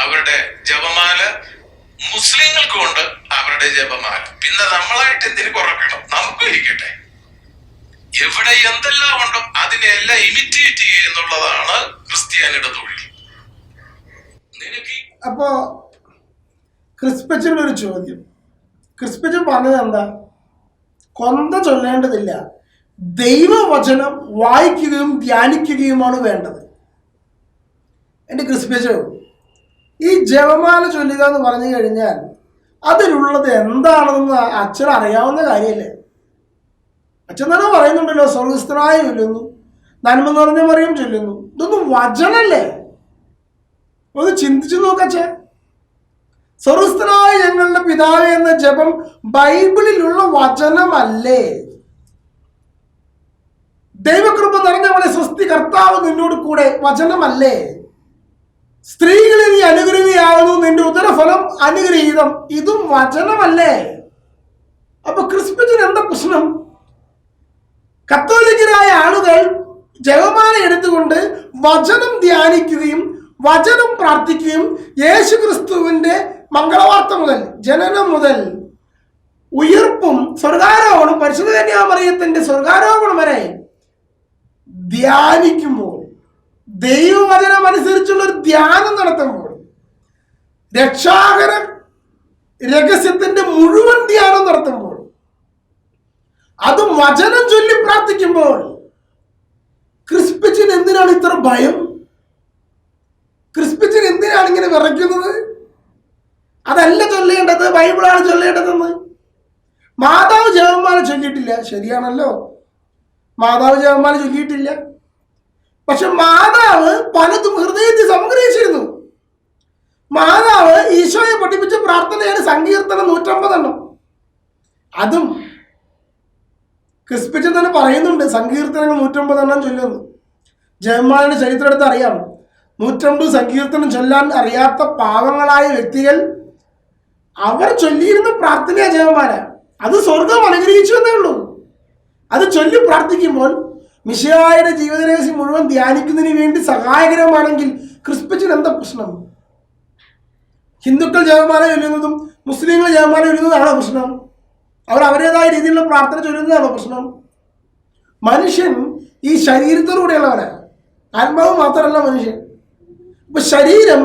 അവരുടെ ജപമാല, മുസ്ലിങ്ങൾക്കും ഉണ്ട് അവരുടെ ജപമാല. പിന്നെ നമ്മളായിട്ട് എന്തിനു കുറക്കണം? നമുക്ക് ഇരിക്കട്ടെ. എവിടെ എന്തെല്ലാം ഉണ്ടോ അതിനെല്ലാം ഇമിറ്റേറ്റ് ചെയ്യുക എന്നുള്ളതാണ് ക്രിസ്ത്യാനിയുടെ തൊഴിൽ. അപ്പോ ക്രിസ്പിച്ചന്റെ ഒരു ചോദ്യം, ക്രിസ്പിച്ചൻ പറഞ്ഞത് എന്താ? കൊന്ത ചൊല്ലേണ്ടതില്ല, ദൈവവചനം വായിക്കുകയും ധ്യാനിക്കുകയുമാണ് വേണ്ടത്. എൻ്റെ ക്രിസ്പിച്ചോ, ഈ ജപമാല ചൊല്ലുക എന്ന് പറഞ്ഞു കഴിഞ്ഞാൽ അതിലുള്ളത് എന്താണെന്ന് അച്ഛൻ അറിയാവുന്ന കാര്യമല്ലേ? അച്ഛൻ തന്നെ പറയുന്നുണ്ടല്ലോ, സ്വർഗസ്ഥനായ ചൊല്ലുന്നു, നന്മ നിറഞ്ഞ മറിയം ചൊല്ലുന്നു. ഇതൊന്നും വചനല്ലേ? ഒന്ന് ചിന്തിച്ചു നോക്കച്ചേ. സ്വർഗസ്ഥനായ ഞങ്ങളുടെ പിതാവേ എന്ന ജപം ബൈബിളിലുള്ള വചനമല്ലേ? ദൈവകൃപ നിറഞ്ഞവളെ സ്വസ്തി, കർത്താവ് നിന്നോട് കൂടെ വചനമല്ലേ? സ്ത്രീകളെ നീ അനുഗ്രഹീയാകുന്നു, നിന്റെ ഉദരഫലം അനുഗ്രഹീതം, ഇതും വചനമല്ലേ? അപ്പൊ ക്രിസ്പിച്ചൻ എന്താ പ്രശ്നം? കത്തോലിക്കരായ ആളുകൾ ജപമാല എടുത്തുകൊണ്ട് വചനം ധ്യാനിക്കുകയും വചനം പ്രാർത്ഥിക്കുകയും യേശു ക്രിസ്തുവിന്റെ മംഗളവാർത്ത മുതൽ, ജനനം മുതൽ, ഉയർപ്പും സ്വർഗാരോഹണം, പരിശുദ്ധ കന്യാമറിയത്തിന്റെ സ്വർഗാരോഹണം വരെ ധ്യാനിക്കുമ്പോൾ, ദൈവവചനം അനുസരിച്ചുള്ള ഒരു ധ്യാനം നടത്തുമ്പോൾ, രക്ഷാകര രഹസ്യത്തിന്റെ മുഴുവൻ ധ്യാനം നടത്തുമ്പോൾ, അതും വചനം ചൊല്ലി പ്രാർത്ഥിക്കുമ്പോൾ, ക്രിസ്പിച്ചൻ എന്തിനാണ് ഇത്ര ഭയം? ക്രിസ്പിച്ചൻ എന്തിനാണ് ഇങ്ങനെ വിറയ്ക്കുന്നത്? അതല്ല ചൊല്ലേണ്ടത്, ബൈബിളാണ് ചൊല്ലേണ്ടതെന്ന്. മാതാവ് ജപമാല ചൊല്ലിയിട്ടില്ല, ശരിയാണല്ലോ, മാതാവ് ജപമാല ചൊല്ലിയിട്ടില്ല. പക്ഷെ മാതാവ് പലതും ഹൃദയത്തിൽ സംഗ്രഹിച്ചിരുന്നു. മാതാവ് ഈശോയെ പഠിപ്പിച്ച പ്രാർത്ഥനയാണ് സങ്കീർത്തനം 150. അതും ക്രിസ്പിച്ചൻ തന്നെ പറയുന്നുണ്ട്, സങ്കീർത്തനങ്ങൾ 150 ചൊല്ലുന്നു. ജപമാലയുടെ ചരിത്രം എടുത്ത് അറിയാം. 150 സങ്കീർത്തനം ചൊല്ലാൻ അറിയാത്ത പാവങ്ങളായ വ്യക്തികൾ അവർ ചൊല്ലിയിരുന്ന പ്രാർത്ഥനയാ ജപമാല. അത് സ്വർഗം അനുഗ്രഹിച്ചു എന്നേ ഉള്ളൂ. അത് ചൊല്ലി പ്രാർത്ഥിക്കുമ്പോൾ മിശിഹായുടെ ജീവിതരഹസ്യം മുഴുവൻ ധ്യാനിക്കുന്നതിന് വേണ്ടി സഹായകരമാണെങ്കിൽ ക്രിസ്പിച്ചൻ എന്താ പ്രശ്നം? ഹിന്ദുക്കൾ ജപമാല ചൊല്ലുന്നതും മുസ്ലിങ്ങൾ ജപമാല ചൊല്ലുന്നതാണോ പ്രശ്നം? അവർ അവരുടേതായ രീതിയിലുള്ള പ്രാർത്ഥന ചൊല്ലുന്നതാണോ പ്രശ്നം? മനുഷ്യൻ ഈ ശരീരത്തോടുകൂടെയുള്ളവനാണ്, ആത്മാവ് മാത്രമല്ല മനുഷ്യൻ. അപ്പൊ ശരീരം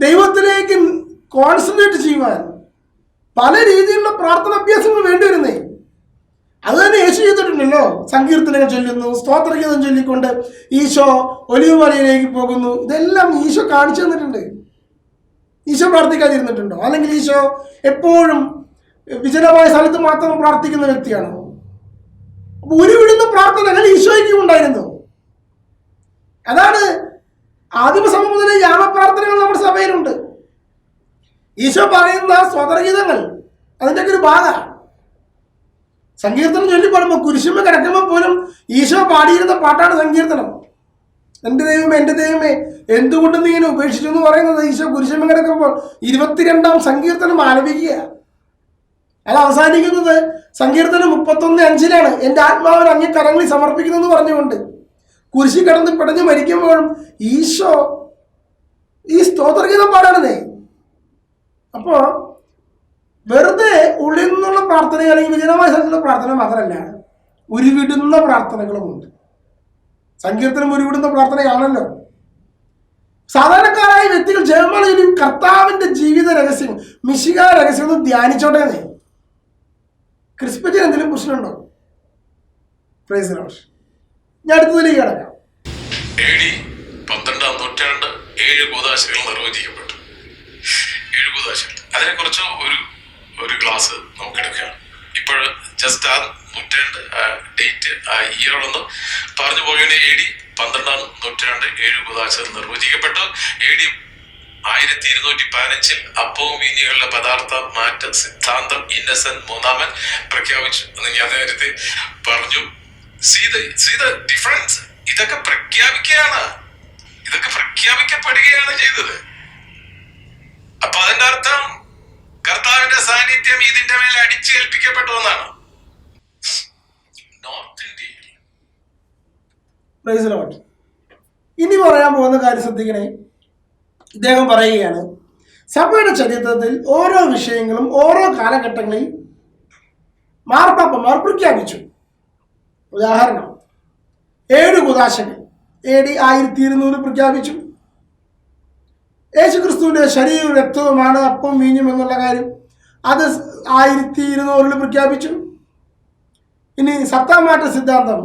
ദൈവത്തിലേക്ക് കോൺസെൻട്രേറ്റ് ചെയ്യുവാൻ പല രീതിയിലുള്ള പ്രാർത്ഥന അഭ്യാസങ്ങൾ വേണ്ടിവരുന്നേ. അത് തന്നെ യേശു ചെയ്തിട്ടുണ്ടല്ലോ. സങ്കീർത്തനങ്ങൾ ചൊല്ലുന്നു, സ്തോത്രഗീതം ചൊല്ലിക്കൊണ്ട് ഈശോ ഒലിവ് മലയിലേക്ക് പോകുന്നു. ഇതെല്ലാം ഈശോ കാണിച്ചു തന്നിട്ടുണ്ട്. ഈശോ പ്രാർത്ഥിക്കാതിരുന്നിട്ടുണ്ടോ? അല്ലെങ്കിൽ ഈശോ എപ്പോഴും വിജനമായ സ്ഥലത്ത് മാത്രം പ്രാർത്ഥിക്കുന്ന വ്യക്തിയാണോ? അപ്പൊ ഉരുവിടുന്ന പ്രാർത്ഥനകൾ ഈശോയ്ക്കും ഉണ്ടായിരുന്നു. അതാണ് ആദിമസഭ മുതലേ യാമപ്രാർത്ഥനകൾ നമ്മുടെ സഭയിലുണ്ട്. ഈശോ പറയുന്ന സ്തോത്രഗീതങ്ങൾ അതിൻ്റെയൊക്കെ ഒരു ഭാഗമാണ്. സങ്കീർത്തനം ചൊല്ലിപ്പാടുമ്പോൾ കുരിശുമ്മ കിടക്കുമ്പോൾ പോലും ഈശോ പാടിയിരുന്ന പാട്ടാണ് സങ്കീർത്തനം. എൻ്റെ ദൈവമേ, എൻ്റെ ദൈവമേ, എന്തുകൊണ്ട് നീ ഇങ്ങനെ ഉപേക്ഷിച്ചു എന്ന് പറയുന്നത് ഈശോ കുരിശുമ്മ കിടക്കുമ്പോൾ 22-ാം സങ്കീർത്തനം ആലപിക്കുക. അത് അവസാനിക്കുന്നത് സങ്കീർത്തനം 31:5-ലാണ്. എൻ്റെ ആത്മാവിനെ അങ്ങേ കരങ്ങളിൽ സമർപ്പിക്കുന്നു എന്ന് പറഞ്ഞുകൊണ്ട് കുരിശി കിടന്ന് പിടഞ്ഞ് മരിക്കുമ്പോഴും ഈശോ ഈ സ്തോത്രഗീതം പാടാണേ. അപ്പോ വെറുതെ ഉള്ളിൽ നിന്നുള്ള പ്രാർത്ഥന അല്ലെങ്കിൽ വിജനമായ സ്ഥലത്തുള്ള പ്രാർത്ഥന മാത്രമല്ല, ഉരുവിടുന്ന പ്രാർത്ഥനകളുമുണ്ട്. സങ്കീർത്തനം ഉരുവിടുന്ന പ്രാർത്ഥനയാണല്ലോ. സാധാരണക്കാരായ വ്യക്തികൾ ജപമാലയിലും കർത്താവിന്റെ ജീവിത രഹസ്യം, മിശിഹ രഹസ്യം ഒന്ന് ധ്യാനിച്ചോട്ടേ. ക്രിസ്പറ്റിന് എന്തെങ്കിലും പ്രശ്നമുണ്ടോ? Praise the Lord. ഞാൻ അടുത്തതിലേക്ക് കിടക്കാം. AD 12-ാം നൂറ്റാണ്ട് 7 കൂദാശകൾ നിർവചിക്കപ്പെട്ടു. 7 കൂദാശകൾ, അതിനെക്കുറിച്ച് ഒരു ക്ലാസ് നമുക്ക് എടുക്കാം. ഇപ്പോൾ ജസ്റ്റ് ആ നൂറ്റാണ്ട്, ആ ഡേറ്റ്, ആ ഇയർ ഒന്ന് പറഞ്ഞു പോവുകയാണ്. AD 12-ാം നൂറ്റാണ്ട് 7 കൂദാശകൾ നിർവചിക്കപ്പെട്ടു. AD 1215 അപ്പവും വീഞ്ഞുകളുടെ പദാർത്ഥ മാറ്റ സിദ്ധാന്തം ഇന്നസെന്റ് മൂന്നാമൻ പ്രഖ്യാപിച്ചു എന്ന് ഞാൻ നേരത്തെ പറഞ്ഞു. See the difference. ഇതൊക്കെ പ്രഖ്യാപിക്കപ്പെടുകയാണ് ചെയ്തത്. അപ്പൊ അതിന്റെ അർത്ഥം കർത്താവിന്റെ സാന്നിധ്യം ഇതിന്റെ മേലെ അടിച്ചേൽപ്പിക്കപ്പെട്ടു എന്നാണ്. നോർത്ത് ഇന്ത്യയിൽ പ്രൈസ് ദി ലോർഡ്. ഇനി പറയാൻ പോകുന്ന കാര്യം ശ്രദ്ധിക്കണേ. ഇദ്ദേഹം പറയുകയാണ്, സഭയുടെ ചരിത്രത്തിൽ ഓരോ വിഷയങ്ങളും ഓരോ കാലഘട്ടങ്ങളിൽ മാർപ്പാപ്പമാർ പ്രഖ്യാപിച്ചു. ഉദാഹരണം, 7 കൂദാശകൾ AD 1200 പ്രഖ്യാപിച്ചു. യേശുക്രിസ്തുവിന്റെ ശരീരവും രക്തവുമാണ് അപ്പം വീഞ്ഞും എന്നുള്ള കാര്യം അത് 1200 പ്രഖ്യാപിച്ചു. ഇനി സത്താമാറ്റ സിദ്ധാന്തം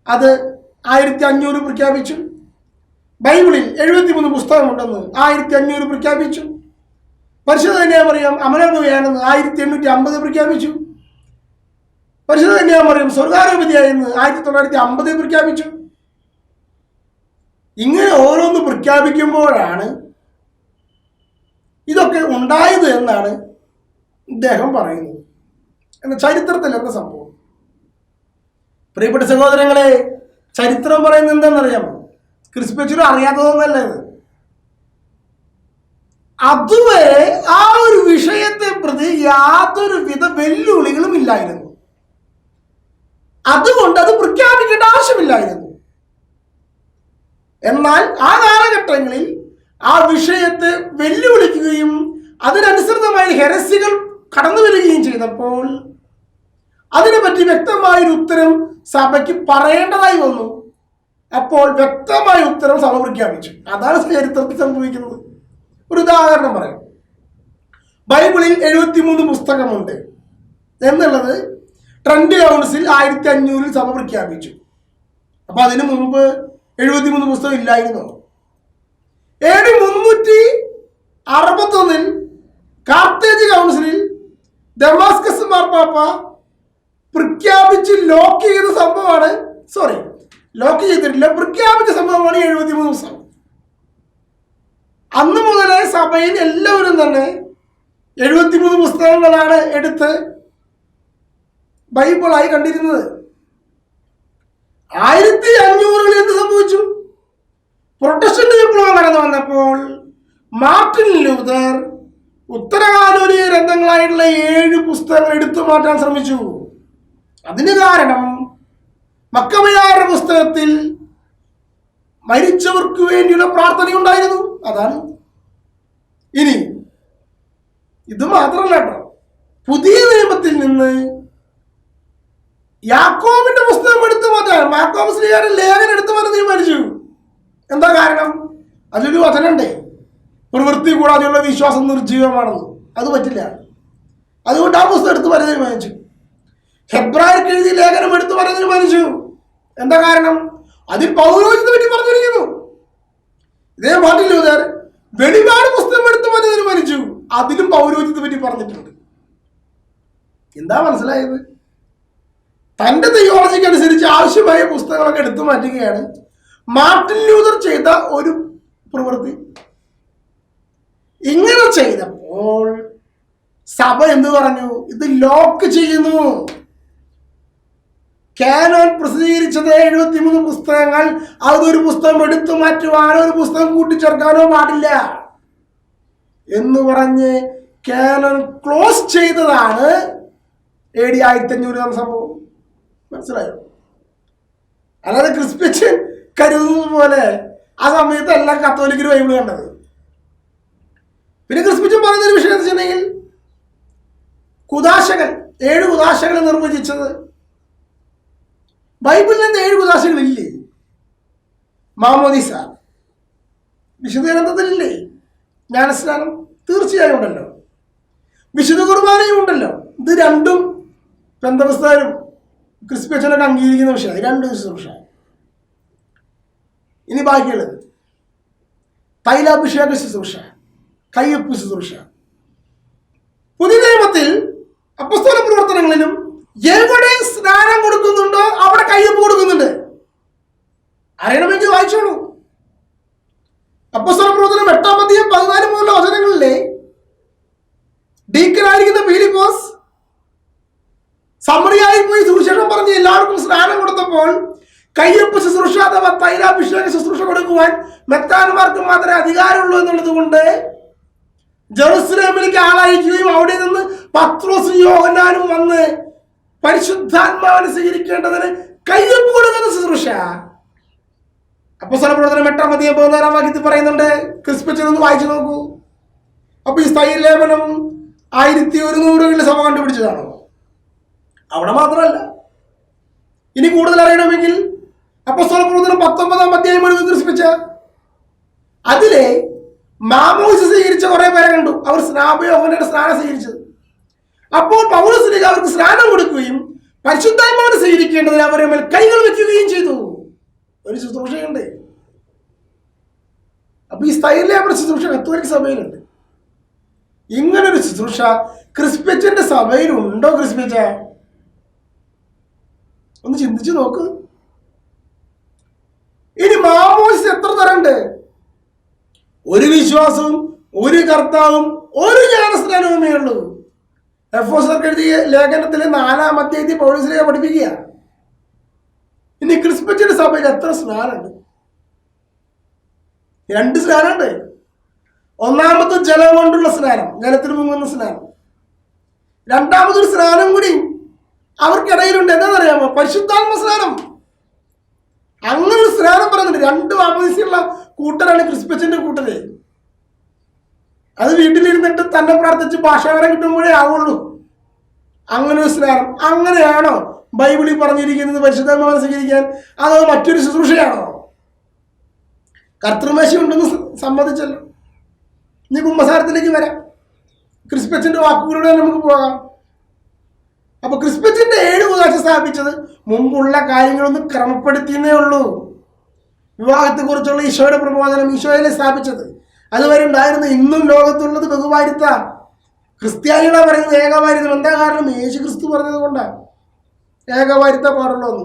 അത് 1500 പ്രഖ്യാപിച്ചു. ബൈബിളിൽ 73 പുസ്തകമുണ്ടെന്ന് 1500 പ്രഖ്യാപിച്ചു. പരിശുദ്ധ കന്യാമറിയം അമലോപയാണെന്ന് 1850 പ്രഖ്യാപിച്ചു. പരിശുദ്ധ കന്യാമറിയം സ്വർഗാരോപതിയായെന്ന് 1950 പ്രഖ്യാപിച്ചു. ഇങ്ങനെ ഓരോന്ന് പ്രഖ്യാപിക്കുമ്പോഴാണ് ഇതൊക്കെ ഉണ്ടായത് എന്നാണ് ഇദ്ദേഹം പറയുന്നത്. എന്ന ചരിത്രത്തിൽ എന്താ സംഭവം? പ്രിയപ്പെട്ട സഹോദരങ്ങളെ, ചരിത്രം പറയുന്നത് എന്താണെന്നറിയാമോ? ക്രിസ്പെച്ചിനും അറിയാത്തതൊന്നല്ല ഇത്. അതുവരെ ആ ഒരു വിഷയത്തെ പ്രതി യാതൊരു വിധ വെല്ലുവിളികളും ഇല്ലായിരുന്നു. അതുകൊണ്ട് അത് പ്രഖ്യാപിക്കേണ്ട ആവശ്യമില്ലായിരുന്നു. എന്നാൽ ആ കാലഘട്ടങ്ങളിൽ ആ വിഷയത്തെ വെല്ലുവിളിക്കുകയും അതിനനുസൃതമായ ഹെരസികൾ കടന്നു വരികയും ചെയ്തപ്പോൾ അതിനെപ്പറ്റി വ്യക്തമായൊരു ഉത്തരം സഭയ്ക്ക് പറയേണ്ടതായി വന്നു. അപ്പോൾ വ്യക്തമായ ഉത്തരം സഭ പ്രഖ്യാപിച്ചു. അതാണ് ചരിത്രത്തിൽ സംഭവിക്കുന്നത്. ഒരു ഉദാഹരണം പറയാം. ബൈബിളിൽ 73 പുസ്തകമുണ്ട് എന്നുള്ളത് ട്രെൻഡ് കൗൺസിൽ 1500 സഭ പ്രഖ്യാപിച്ചു. അപ്പൊ അതിനു മുമ്പ് 73 പുസ്തകം ഇല്ലായിരുന്നു. AD 361 കാർത്തേജ് കൗൺസിലിൽ ഡമാസ്കസ് മാർപ്പാപ്പ പ്രഖ്യാപിച്ച് ലോക്ക് ചെയ്ത സംഭവമാണ്, ലോക്ക് ചെയ്തിട്ടില്ല, പ്രഖ്യാപിച്ച സംഭവമാണ് 73 പുസ്തകം. അന്ന് മുതലേ സഭയിൽ എല്ലാവരും തന്നെ 73 പുസ്തകങ്ങളാണ് എടുത്ത് ബൈബിളായി കണ്ടിരുന്നത്. 1500-ൽ എന്ത് സംഭവിച്ചു? പ്രൊട്ടസ്റ്റന്റ് വിപ്ലവം കടന്നു വന്നപ്പോൾ മാർട്ടിൻ ലൂതർ ഉത്തരകാലോലിക ഗ്രന്ഥങ്ങളായിട്ടുള്ള 7 പുസ്തകങ്ങൾ എടുത്തു മാറ്റാൻ ശ്രമിച്ചു. അതിന് കാരണം മക്കബയാരുടെ പുസ്തകത്തിൽ മരിച്ചവർക്ക് വേണ്ടിയുള്ള പ്രാർത്ഥനയുണ്ടായിരുന്നു. അതാണ്. ഇനി ഇത് മാത്രമല്ല കേട്ടോ, പുതിയ നിയമത്തിൽ നിന്ന് യാക്കോബിന്റെ പുസ്തകം എടുത്തു മാറ്റാൻ യാക്കോബ് ശ്ലീഹായുടെ ലേഖനം എടുത്തു മാറ്റാൻ തീരുമാനിച്ചു. എന്താ കാരണം? അതിലൊരു വചനമുണ്ടേ, പ്രവൃത്തി കൂടാതെയുള്ള വിശ്വാസം നിർജീവമാണെന്ന്. അത് പറ്റില്ല. അതുകൊണ്ട് ആ പുസ്തകം എടുത്ത് മാറ്റാൻ തീരുമാനിച്ചു. ഹെബ്രായർക്ക് എഴുതിയ ലേഖനം എടുത്തു പറയാൻ തീരുമാനിച്ചു. എന്താ കാരണം? അതിൽ പൗരോഹിത്യത്തെ പറ്റി പറഞ്ഞിരിക്കുന്നു. ഇതേ മാർട്ടിൻ ലൂഥർ വെളിപാട് പുസ്തകം എടുത്തു പറയാൻ തീരുമാനിച്ചു. അതിലും പൗരോഹിത്യത്തെ പറ്റി പറഞ്ഞിട്ടുണ്ട്. എന്താ മനസ്സിലായത്? തന്റെ തിയോളജിക്ക് അനുസരിച്ച് ആവശ്യമായ പുസ്തകങ്ങളൊക്കെ എടുത്തു മാറ്റുകയാണ് മാർട്ടിൻ ലൂഥർ ചെയ്ത ഒരു പ്രവൃത്തി. ഇങ്ങനെ ചെയ്തപ്പോൾ സഭ എന്ത് പറഞ്ഞു? ഇത് ലോക്ക് ചെയ്യുന്നു. കാനോൻ പ്രസിദ്ധീകരിച്ചത് 73 പുസ്തകങ്ങൾ. അതൊരു പുസ്തകം എടുത്തു മാറ്റുവാനോ ഒരു പുസ്തകം കൂട്ടിച്ചേർക്കാനോ പാടില്ല എന്ന് പറഞ്ഞ് കാനോൻ ക്ലോസ് ചെയ്തതാണ് AD 1500 എന്ന സംഭവം. മനസ്സിലായോ? അല്ലാതെ ക്രിസ്ത്യൻ കരുതുന്ന പോലെ ആ സമയത്ത് എല്ലാം കത്തോലിക്കര് ബൈബിൾ കണ്ടത്. പിന്നെ ക്രിസ്ത്യൻ പറയുന്ന ഒരു വിഷയം എന്ന് വെച്ചിട്ടുണ്ടെങ്കിൽ കുദാശകൾ 7 കുദാശകൾ നിർവചിച്ചത് ബൈബിളിൽ നിന്ന് 7 കുദാശകളില്ലേ? മാമോദീസ വിശുദ്ധ ഗ്രന്ഥത്തിലില്ലേ? ജ്ഞാനസ്നാനം തീർച്ചയായും ഉണ്ടല്ലോ. വിശുദ്ധ കുർബാനയും ഉണ്ടല്ലോ. ഇത് രണ്ടും പെന്തക്കോസ്തുകാരും ക്രിസ്ത്യനൊക്കെ അംഗീകരിക്കുന്ന വിഷയമാണ്. 2 ശുശ്രൂഷ. ഇനി ബാക്കിയുള്ളത് തൈലാഭിഷേക ശുശ്രൂഷ, കയ്യൊപ്പ് ശുശ്രൂഷ. പുതിയ നിയമത്തിൽ അപ്പോസ്തല പ്രവർത്തനങ്ങളിലും എവിടെ സ്നാനം കൊടുക്കുന്നുണ്ടോ അവിടെ കയ്യൊപ്പ് കൊടുക്കുന്നുണ്ട്. അറിയണമെങ്കിൽ വായിച്ചോളൂ. അപ്പോസ്തല പ്രവർത്തനം 8-ാം അധ്യായം 14 മുതലുള്ള വചനങ്ങളിലെ ഡീക്കനായിരിക്കുന്ന ഫിലിപ്പോസ് സമറിയായി പോയി സുവിശേഷം പറഞ്ഞ് എല്ലാവർക്കും സ്നാനം കൊടുത്തപ്പോൾ കയ്യൊപ്പ് ശുശ്രൂഷ അഥവാ തൈലാഭിഷേക ശുശ്രൂഷ കൊടുക്കുവാൻ മെത്രാന്മാർക്ക് മാത്രമേ അധികാരമുള്ളൂ എന്നുള്ളത് കൊണ്ട് ജെറുസലേമിലേക്ക് ആളയക്കുകയും അവിടെ നിന്ന് പത്രോസും യോഹന്നാനും വന്ന് പരിശുദ്ധാത്മാവിനെ സ്വീകരിക്കേണ്ടതിന് കയ്യൊപ്പ് കൊടുക്കുന്ന ശുശ്രൂഷ. അപ്പോസ്തല പ്രവർത്തനം 8-ാം അധ്യായം 14-ാം വാക്യത്തിൽ പറയുന്നുണ്ട്. ക്രിസ്ത്യൻ വായിച്ചു നോക്കൂ. അപ്പൊ ഈ സ്ഥൈര്യലേപനം 1100 സഭ കണ്ടുപിടിച്ചതാണോ? അവിടെ മാത്രമല്ല. ഇനി കൂടുതൽ അറിയണമെങ്കിൽ അപ്പോസ്തല പ്രവർത്തനം 19-ാം അധ്യായം എഴുതി ക്രിസ്പിച്ച അതിലെ മാമോദിസ സ്വീകരിച്ച കുറെ പേരെ കണ്ടു. അവർ യോഹന്നാന്റെ സ്നാനം സ്വീകരിച്ചത്. അപ്പോൾ പൗലോസ് അവർക്ക് സ്നാനം കൊടുക്കുകയും പരിശുദ്ധാത്മാവിനെ സ്വീകരിക്കേണ്ടതിന് അവരെ മേൽ കൈകൾ വെക്കുകയും ചെയ്തു. ഒരു ശുശ്രൂഷയുണ്ട്. അപ്പൊ ഈ സ്ഥൈര്യലേപന ശുശ്രൂഷ കത്തോലിക്ക സഭയിലുണ്ട്. ഇങ്ങനൊരു ശുശ്രൂഷ ക്രിസ്ത്യന്റെ സഭയിലുണ്ടോ? ക്രിസ്ത്യച്ച ഒന്ന് ചിന്തിച്ചു നോക്ക്. ഇനി മാമോദിസ എത്ര തരണ്ട്? ഒരു വിശ്വാസവും ഒരു കർത്താവും ഒരു ജ്ഞാനസ്നാനവുമേ ഉള്ളൂ. എഫോസർക്ക് എഴുതിയ ലേഖനത്തിലെ 4-ാം അധ്യായത്തിൽ പൗലോസിനെ പഠിപ്പിക്കുക. ഇനി ക്രിസ്ത്യന്റെ സഭയിൽ എത്ര സ്നാനമുണ്ട്? 2 സ്നാനമുണ്ട്. ഒന്നാമത്തെ ജലം കൊണ്ടുള്ള സ്നാനം, ജലത്തിൽ മുങ്ങുന്ന സ്നാനം. രണ്ടാമതൊരു സ്നാനം കൂടി അവർക്കിടയിലുണ്ട്. എന്താണെന്നറിയാമോ? പരിശുദ്ധാത്മ സ്നാനം. അങ്ങനെ ഒരു സ്നാനം പറയുന്നുണ്ട്. 2 മാമോദിസയുള്ള കൂട്ടരാണ് ക്രിസ്ത്യന്റെ കൂട്ടര്. അത് വീട്ടിലിരുന്നിട്ട് തന്നെ പ്രാർത്ഥിച്ച് ഭാഷാവരം കിട്ടുമ്പോഴേ ആവുള്ളൂ. അങ്ങനെ ഒരു സ്നാനം. അങ്ങനെയാണോ ബൈബിളിൽ പറഞ്ഞിരിക്കുന്നത് പരിശുദ്ധാത്മാവിനെ സ്വീകരിക്കാൻ? അതോ മറ്റൊരു ശുശ്രൂഷയാണോ? കർത്തൃമേശ ഉണ്ടെന്ന് സമ്മതിച്ചല്ലോ. ഇനി കുമ്പസാരത്തിലേക്ക് വരാം. ക്രിസ്ത്യന്റെ വാക്കുകളിലൂടെ നമുക്ക് പോകാം. അപ്പൊ ക്രിസ്ത്യന്റെ 7 കുദാശ സ്ഥാപിച്ചത് മുമ്പുള്ള കാര്യങ്ങളൊന്നും ക്രമപ്പെടുത്തിയെന്നേ ഉള്ളൂ. വിവാഹത്തെ കുറിച്ചുള്ള ഈശോയുടെ പ്രബോധനം ഈശോയിലെ സ്ഥാപിച്ചത് അതുവരെ ഉണ്ടായിരുന്നു. ഇന്നും ലോകത്തുള്ളത് ബഹുഭാരിത്ത. ക്രിസ്ത്യാനികളെ പറയുന്നത് ഏകഭാരിതം. എന്താ കാരണം? യേശു ക്രിസ്തു പറഞ്ഞത് കൊണ്ടാണ് ഏകഭാരിത്ത പാടുള്ളൂ എന്ന്.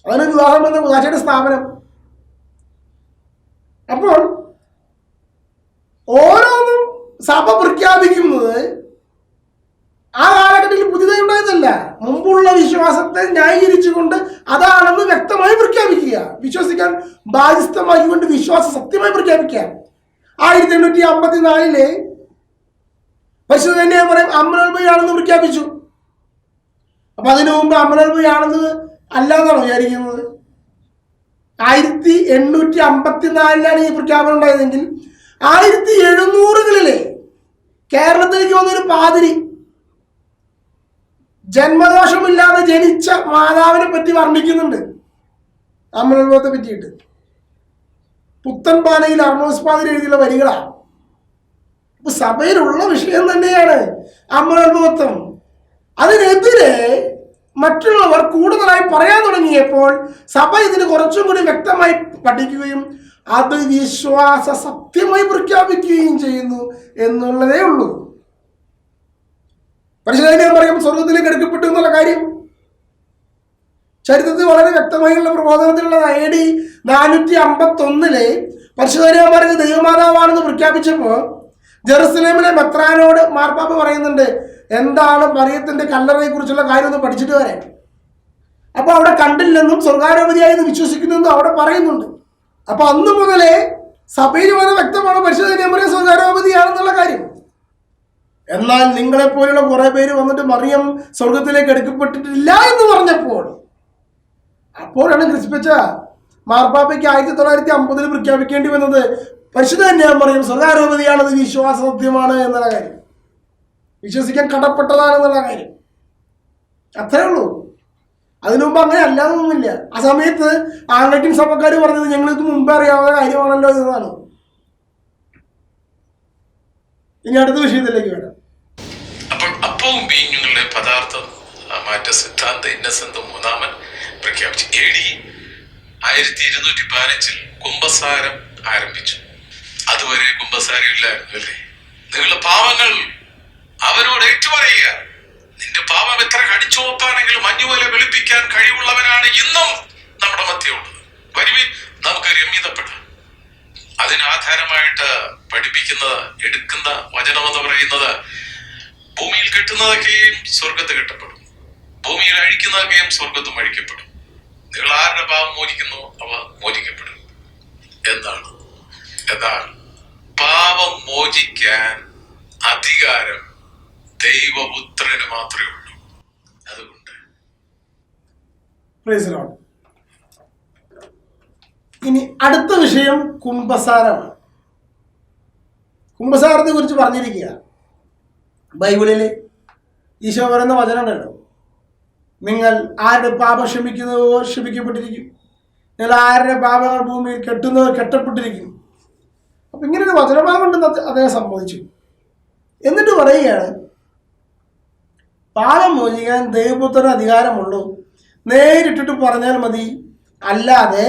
അതിന് വിവാഹം എന്ന കുദാശയുടെ സ്ഥാപനം. അപ്പോൾ ഓരോന്നും സഭ പ്രഖ്യാപിക്കുന്നത് ആ കാലഘട്ടത്തിൽ പുതിയതായി ഉണ്ടായതല്ല. മുമ്പുള്ള വിശ്വാസത്തെ ന്യായീകരിച്ചുകൊണ്ട് അതാണെന്ന് വ്യക്തമായി പ്രഖ്യാപിക്കുക. വിശ്വസിക്കാൻ ബാധ്യസ്ഥമാക്കിക്കൊണ്ട് വിശ്വാസം സത്യമായി പ്രഖ്യാപിക്കുക. 1854 പരിശുദ്ധ പറയും അമ്മനൽബയാണെന്ന് പ്രഖ്യാപിച്ചു. അപ്പൊ അതിനു മുമ്പ് അമ്മനൽബയാണെന്ന് അല്ലാന്നാണ് വിചാരിക്കുന്നത്. 1854 ഈ പ്രഖ്യാപനം ഉണ്ടായതെങ്കിൽ 1700 കേരളത്തിലേക്ക് വന്നൊരു പാതിരി ജന്മദോഷമില്ലാതെ ജനിച്ച മാതാവിനെ പറ്റി വർണ്ണിക്കുന്നുണ്ട്. അമ്മനുഭവത്തെ പറ്റിയിട്ട് പുത്തൻപാനയിൽ അർണോസ് പാതിരി എഴുതിയുള്ള വരികളാണ്. അപ്പൊ സഭയിലുള്ള വിഷയം തന്നെയാണ് അമ്മനുഭവത്വം. അതിനെതിരെ മറ്റുള്ളവർ കൂടുതലായി പറയാൻ തുടങ്ങിയപ്പോൾ സഭ ഇതിന് കുറച്ചും കൂടി വ്യക്തമായി പഠിക്കുകയും അത് വിശ്വാസ സത്യമായി പ്രഖ്യാപിക്കുകയും ചെയ്യുന്നു എന്നുള്ളതേ ഉള്ളൂ. പരിശുദ്ധ പറയും സ്വർഗത്തിലേക്ക് എടുക്കപ്പെട്ടു എന്നുള്ള കാര്യം ചരിത്രത്തിൽ വളരെ വ്യക്തമായുള്ള പ്രബോധനത്തിലുള്ളത്. AD 451 പരിശുദ്ധ പറയുന്നത് ദൈവമാതാവാണെന്ന് പ്രഖ്യാപിച്ചപ്പോൾ ജെറുസലേമിലെ മെത്രാനോട് മാർപ്പാപ്പ പറയുന്നുണ്ട്, എന്താണ് മറിയത്തിന്റെ കല്ലറയെ കുറിച്ചുള്ള കാര്യം ഒന്ന് പഠിച്ചിട്ട് വരാൻ. അപ്പൊ അവിടെ കണ്ടില്ലെന്നും സ്വർഗാരോപതിയായി വിശ്വസിക്കുന്നെന്നും അവിടെ പറയുന്നുണ്ട്. അപ്പൊ അന്ന് മുതലേ സഭയിൽ വളരെ വ്യക്തമാണ് പരിശുദ്ധ മറിയം സ്വർഗാരോപതിയാണെന്നുള്ള കാര്യം. എന്നാൽ നിങ്ങളെപ്പോലുള്ള കുറെ പേര് വന്നിട്ട് മറിയം സ്വർഗത്തിലേക്ക് എടുക്കപ്പെട്ടിട്ടില്ല എന്ന് പറഞ്ഞപ്പോൾ അപ്പോഴാണ് ക്രിസ്പിച്ച മാർപ്പാപ്പയ്ക്ക് 1950 പ്രഖ്യാപിക്കേണ്ടി വന്നത് പരിശുദ്ധ മറിയം സ്വർഗാരോപതിയാണത് വിശ്വാസ സത്യമാണ് എന്നുള്ള കാര്യം, വിശ്വസിക്കാൻ കടപ്പെട്ടതാണെന്നുള്ള കാര്യം. അത്രേ ഉള്ളൂ. അതിനു മുമ്പ് അങ്ങനെ അല്ലാതൊന്നുമില്ല. ആ സമയത്ത് ആംഗ്ലിക്കൻ സഭക്കാർ പറഞ്ഞത് ഞങ്ങൾക്ക് മുമ്പേ അറിയാവുന്ന കാര്യമാണല്ലോ എന്നതാണ്. ഇനി അടുത്ത വിഷയത്തിലേക്ക് വരാം. അപ്പോൾ അപ്പവും വീഞ്ഞുങ്ങളുടെ പദാർത്ഥ മാറ്റ സിദ്ധാന്ത ഇന്നസെന്റ് മൂന്നാമൻ പ്രഖ്യാപിച്ചു. AD 1215 കുംഭസാരം ആരംഭിച്ചു. അതുവരെ കുംഭസാരം ഇല്ലായിരുന്നു അല്ലേ? നിങ്ങളുടെ പാവങ്ങൾ അവനോട് ഏറ്റുപറയുക. നിന്റെ പാപം എത്ര കടിച്ചുവപ്പാണെങ്കിലും മഞ്ഞുപോലെ വെളുപ്പിക്കാൻ കഴിവുള്ളവനാണ് ഇന്നും നമ്മുടെ മധ്യമുള്ളത്. വരുവിൻ, നമുക്ക് രമ്യതപ്പെടാം. അതിനാധാരമായിട്ട് പഠിപ്പിക്കുന്നത്, എടുക്കുന്ന വചനമെന്ന് പറയുന്നത്, ഭൂമിയിൽ കെട്ടുന്നതൊക്കെയും സ്വർഗത്ത് കെട്ടപ്പെടും, ഭൂമിയിൽ അഴിക്കുന്നതൊക്കെയും സ്വർഗത്തും അഴിക്കപ്പെടും. നിങ്ങൾ ആരുടെ പാപം മോചിക്കുന്നു അവ മോചിക്കപ്പെടും എന്നാണ്. എന്നാൽ പാപം മോചിക്കാൻ അധികാരം ദൈവപുത്രന് മാത്രമേ ഉള്ളൂ. അതുകൊണ്ട് ഇനി അടുത്ത വിഷയം കുംഭസാരമാണ്. കുംഭസാരത്തെ കുറിച്ച് പറഞ്ഞിരിക്കുക ബൈബിളിൽ ഈശോ പറയുന്ന വചനമുണ്ടല്ലോ, നിങ്ങൾ ആരുടെ പാപം ക്ഷമിക്കുന്നതോ ക്ഷമിക്കപ്പെട്ടിരിക്കും, നിങ്ങൾ ആരുടെ പാപങ്ങൾ ഭൂമിയിൽ കെട്ടുന്നതോ കെട്ടപ്പെട്ടിരിക്കും. അപ്പൊ ഇങ്ങനൊരു വചനഭാഗമുണ്ടെന്ന് അദ്ദേഹം സമ്മതിച്ചു. എന്നിട്ട് പറയുകയാണ്, പാപം മോചിക്കാൻ ദൈവപുത്രന് അധികാരമുള്ളൂ, നേരിട്ടിട്ട് പറഞ്ഞാൽ മതി, അല്ലാതെ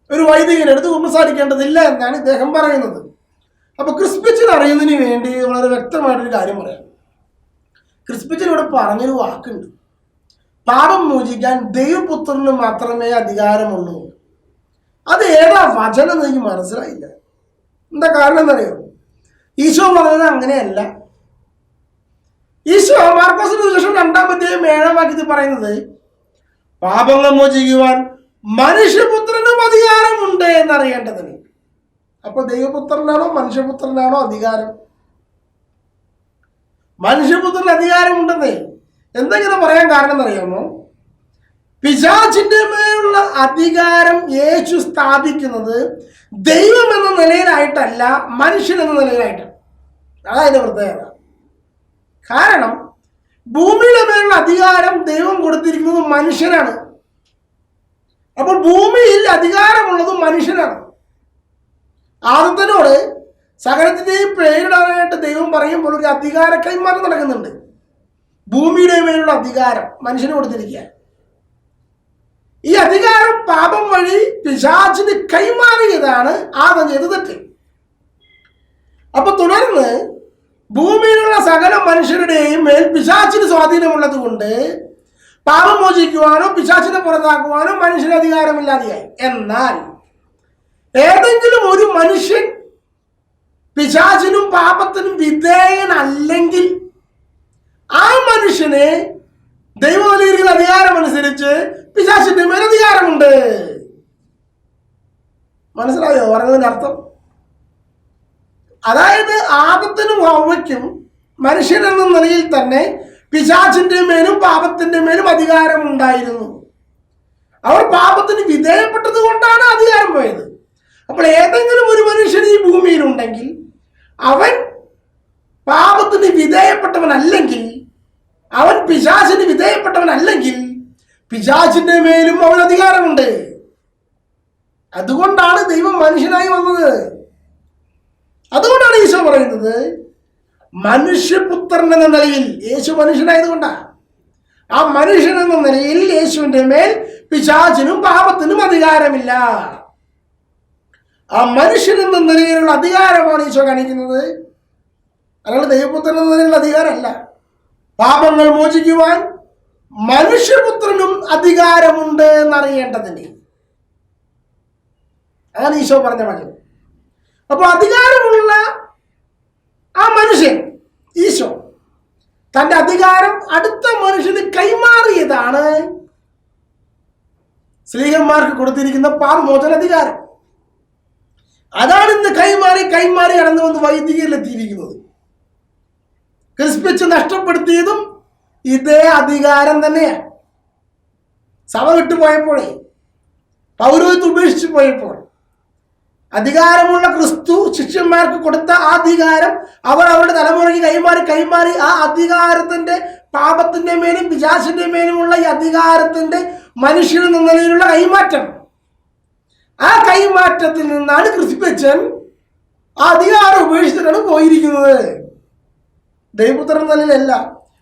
ഒരു വൈദികനെടുത്ത് കുമ്പസാരിക്കേണ്ടതില്ല എന്നാണ് ഇദ്ദേഹം പറയുന്നത്. അപ്പൊ ക്രിസ്പിച്ചിന് അറിയുന്നതിന് വേണ്ടി വളരെ വ്യക്തമായിട്ടൊരു കാര്യം പറയാം. ക്രിസ്പിച്ചിന് ഇവിടെ പറഞ്ഞൊരു വാക്കുണ്ട്, പാപം മോചിക്കാൻ ദൈവപുത്രന് മാത്രമേ അധികാരമുള്ളൂ. അത് ഏതാ വചനം എന്ന് എനിക്ക് മനസ്സിലായില്ല. എന്താ കാരണം എന്നറിയോ? ഈശോ പറഞ്ഞത് അങ്ങനെയല്ല. ഈശോ മാർക്കോസിന്റെ സുവിശേഷം 2-ാം വാക്യത്തിൽ പറയുന്നത്, പാപങ്ങൾ മോചിക്കുവാൻ മനുഷ്യപുത്രനും അധികാരമുണ്ട് എന്നറിയേണ്ടതിന്. അപ്പൊ ദൈവപുത്രനാണോ മനുഷ്യപുത്രനാണോ അധികാരം? മനുഷ്യപുത്രന് അധികാരമുണ്ടെന്നേ. എന്തെങ്കിലും പറയാൻ കാരണം എന്നറിയാമോ? പിശാചിന്റെ മേലുള്ള അധികാരം യേശു സ്ഥാപിക്കുന്നത് ദൈവം എന്ന നിലയിലായിട്ടല്ല, മനുഷ്യൻ എന്ന നിലയിലായിട്ടാണ്. അതായത് പ്രത്യേകത. കാരണം ഭൂമിയുടെ മേലുള്ള അധികാരം ദൈവം കൊടുത്തിരിക്കുന്നത് മനുഷ്യനാണ്. അപ്പോൾ ഭൂമിയിൽ അധികാരമുള്ളത് മനുഷ്യനാണ്. ആദത്തിനോട് സകലത്തിന്റെയും പേരിടാനായിട്ട് ദൈവം പറയുമ്പോൾ ഒരു അധികാര കൈമാറ്റം നടക്കുന്നുണ്ട്. ഭൂമിയുടെ മേലുള്ള അധികാരം മനുഷ്യന് കൊടുത്തിരിക്കുക. ഈ അധികാരം പാപം വഴി പിശാചിന് കൈമാറിയതാണ് ആദം ചെയ്ത തെറ്റ്. അപ്പൊ തുടർന്ന് ഭൂമിയിലുള്ള സകല മനുഷ്യരുടെയും മേൽ പിശാചിന് സ്വാധീനമുള്ളത് കൊണ്ട് പാപം മോചിക്കുവാനോ പിശാചിനെ പുറത്താക്കുവാനോ മനുഷ്യന് അധികാരമില്ലാതെയായി. എന്നാൽ ഏതെങ്കിലും ഒരു മനുഷ്യൻ പിശാചിനും പാപത്തിനും വിധേയനല്ലെങ്കിൽ ആ മനുഷ്യനെ ദൈവം നൽകിയിരിക്കുന്ന അധികാരം അനുസരിച്ച് പിശാചിന്റെ മേൽ അധികാരമുണ്ട്. മനസ്സിലായോ പറഞ്ഞതിന്റെ അർത്ഥം? അതായത് ആദത്തിനും ഹവ്വയ്ക്കും മനുഷ്യൻ എന്ന നിലയിൽ തന്നെ പിശാചിന്റെ മേലും പാപത്തിന്റെ മേലും അധികാരം ഉണ്ടായിരുന്നു. അവർ പാപത്തിന് വിധേയപ്പെട്ടത് കൊണ്ടാണ് അധികാരം പോയത്. അപ്പോൾ ഏതെങ്കിലും ഒരു മനുഷ്യൻ ഈ ഭൂമിയിലുണ്ടെങ്കിൽ അവൻ പാപത്തിന് വിധേയപ്പെട്ടവനല്ലെങ്കിൽ, അവൻ പിശാചിന് വിധേയപ്പെട്ടവനല്ലെങ്കിൽ പിശാചിന്റെ മേലും അവൻ അധികാരമുണ്ട്. അതുകൊണ്ടാണ് ദൈവം മനുഷ്യനായി വന്നത്. അതുകൊണ്ടാണ് ഈശോ പറയുന്നത്, മനുഷ്യപുത്രൻ എന്ന നിലയിൽ, യേശു മനുഷ്യനായതുകൊണ്ടാ, ആ മനുഷ്യൻ എന്ന നിലയിൽ യേശുവിന്റെ മേൽ പിശാചിനും പാപത്തിനും അധികാരമില്ല. ആ മനുഷ്യൻ എന്ന നിലയിലുള്ള അധികാരമാണ് ഈശോ കാണിക്കുന്നത്. അല്ലാതെ ദൈവപുത്രൻ എന്ന നിലയിലുള്ള അധികാരമല്ല. പാപങ്ങൾ മോചിക്കുവാൻ മനുഷ്യപുത്രനും അധികാരമുണ്ട് എന്നറിയേണ്ടതിന് അതാണ് ഈശോ പറഞ്ഞ വചനം. അപ്പൊ അധികാരമുള്ള ആ മനുഷ്യൻ ഈശോ തന്റെ അധികാരം അടുത്ത മനുഷ്യന് കൈമാറിയതാണ് സ്ത്രീഹന്മാർക്ക് കൊടുത്തിരിക്കുന്ന പാപമോചനാധികാരം. അതാണ് ഇന്ന് കൈമാറി കടന്നു വന്ന് വൈദികരിലെത്തിയിരിക്കുന്നത്. ക്രിസ്പിച്ച് നഷ്ടപ്പെടുത്തിയതും ഇതേ അധികാരം തന്നെയാണ്. സഭ വിട്ടുപോയപ്പോഴേ, പൗരോഹിത്യം ഉപേക്ഷിച്ചു പോയപ്പോൾ അധികാരമുള്ള ക്രിസ്തു ശിഷ്യന്മാർക്ക് കൊടുത്ത ആ അധികാരം അവർ അവരുടെ തലമുറയ്ക്ക് കൈമാറി ആ അധികാരത്തിന്റെ, പാപത്തിന്റെ മേലും പിശാചിന്റെ മേലുമുള്ള ഈ അധികാരത്തിന്റെ മനുഷ്യൻ എന്ന നിലയിലുള്ള കൈമാറ്റം, ആ കൈമാറ്റത്തിൽ നിന്നാണ് ക്രിസ്തുപ്പച്ചൻ ആ അധികാരം ഉപേക്ഷിച്ചിട്ടാണ് പോയിരിക്കുന്നത്. ദൈവപുത്രൻ നിലയിലല്ല.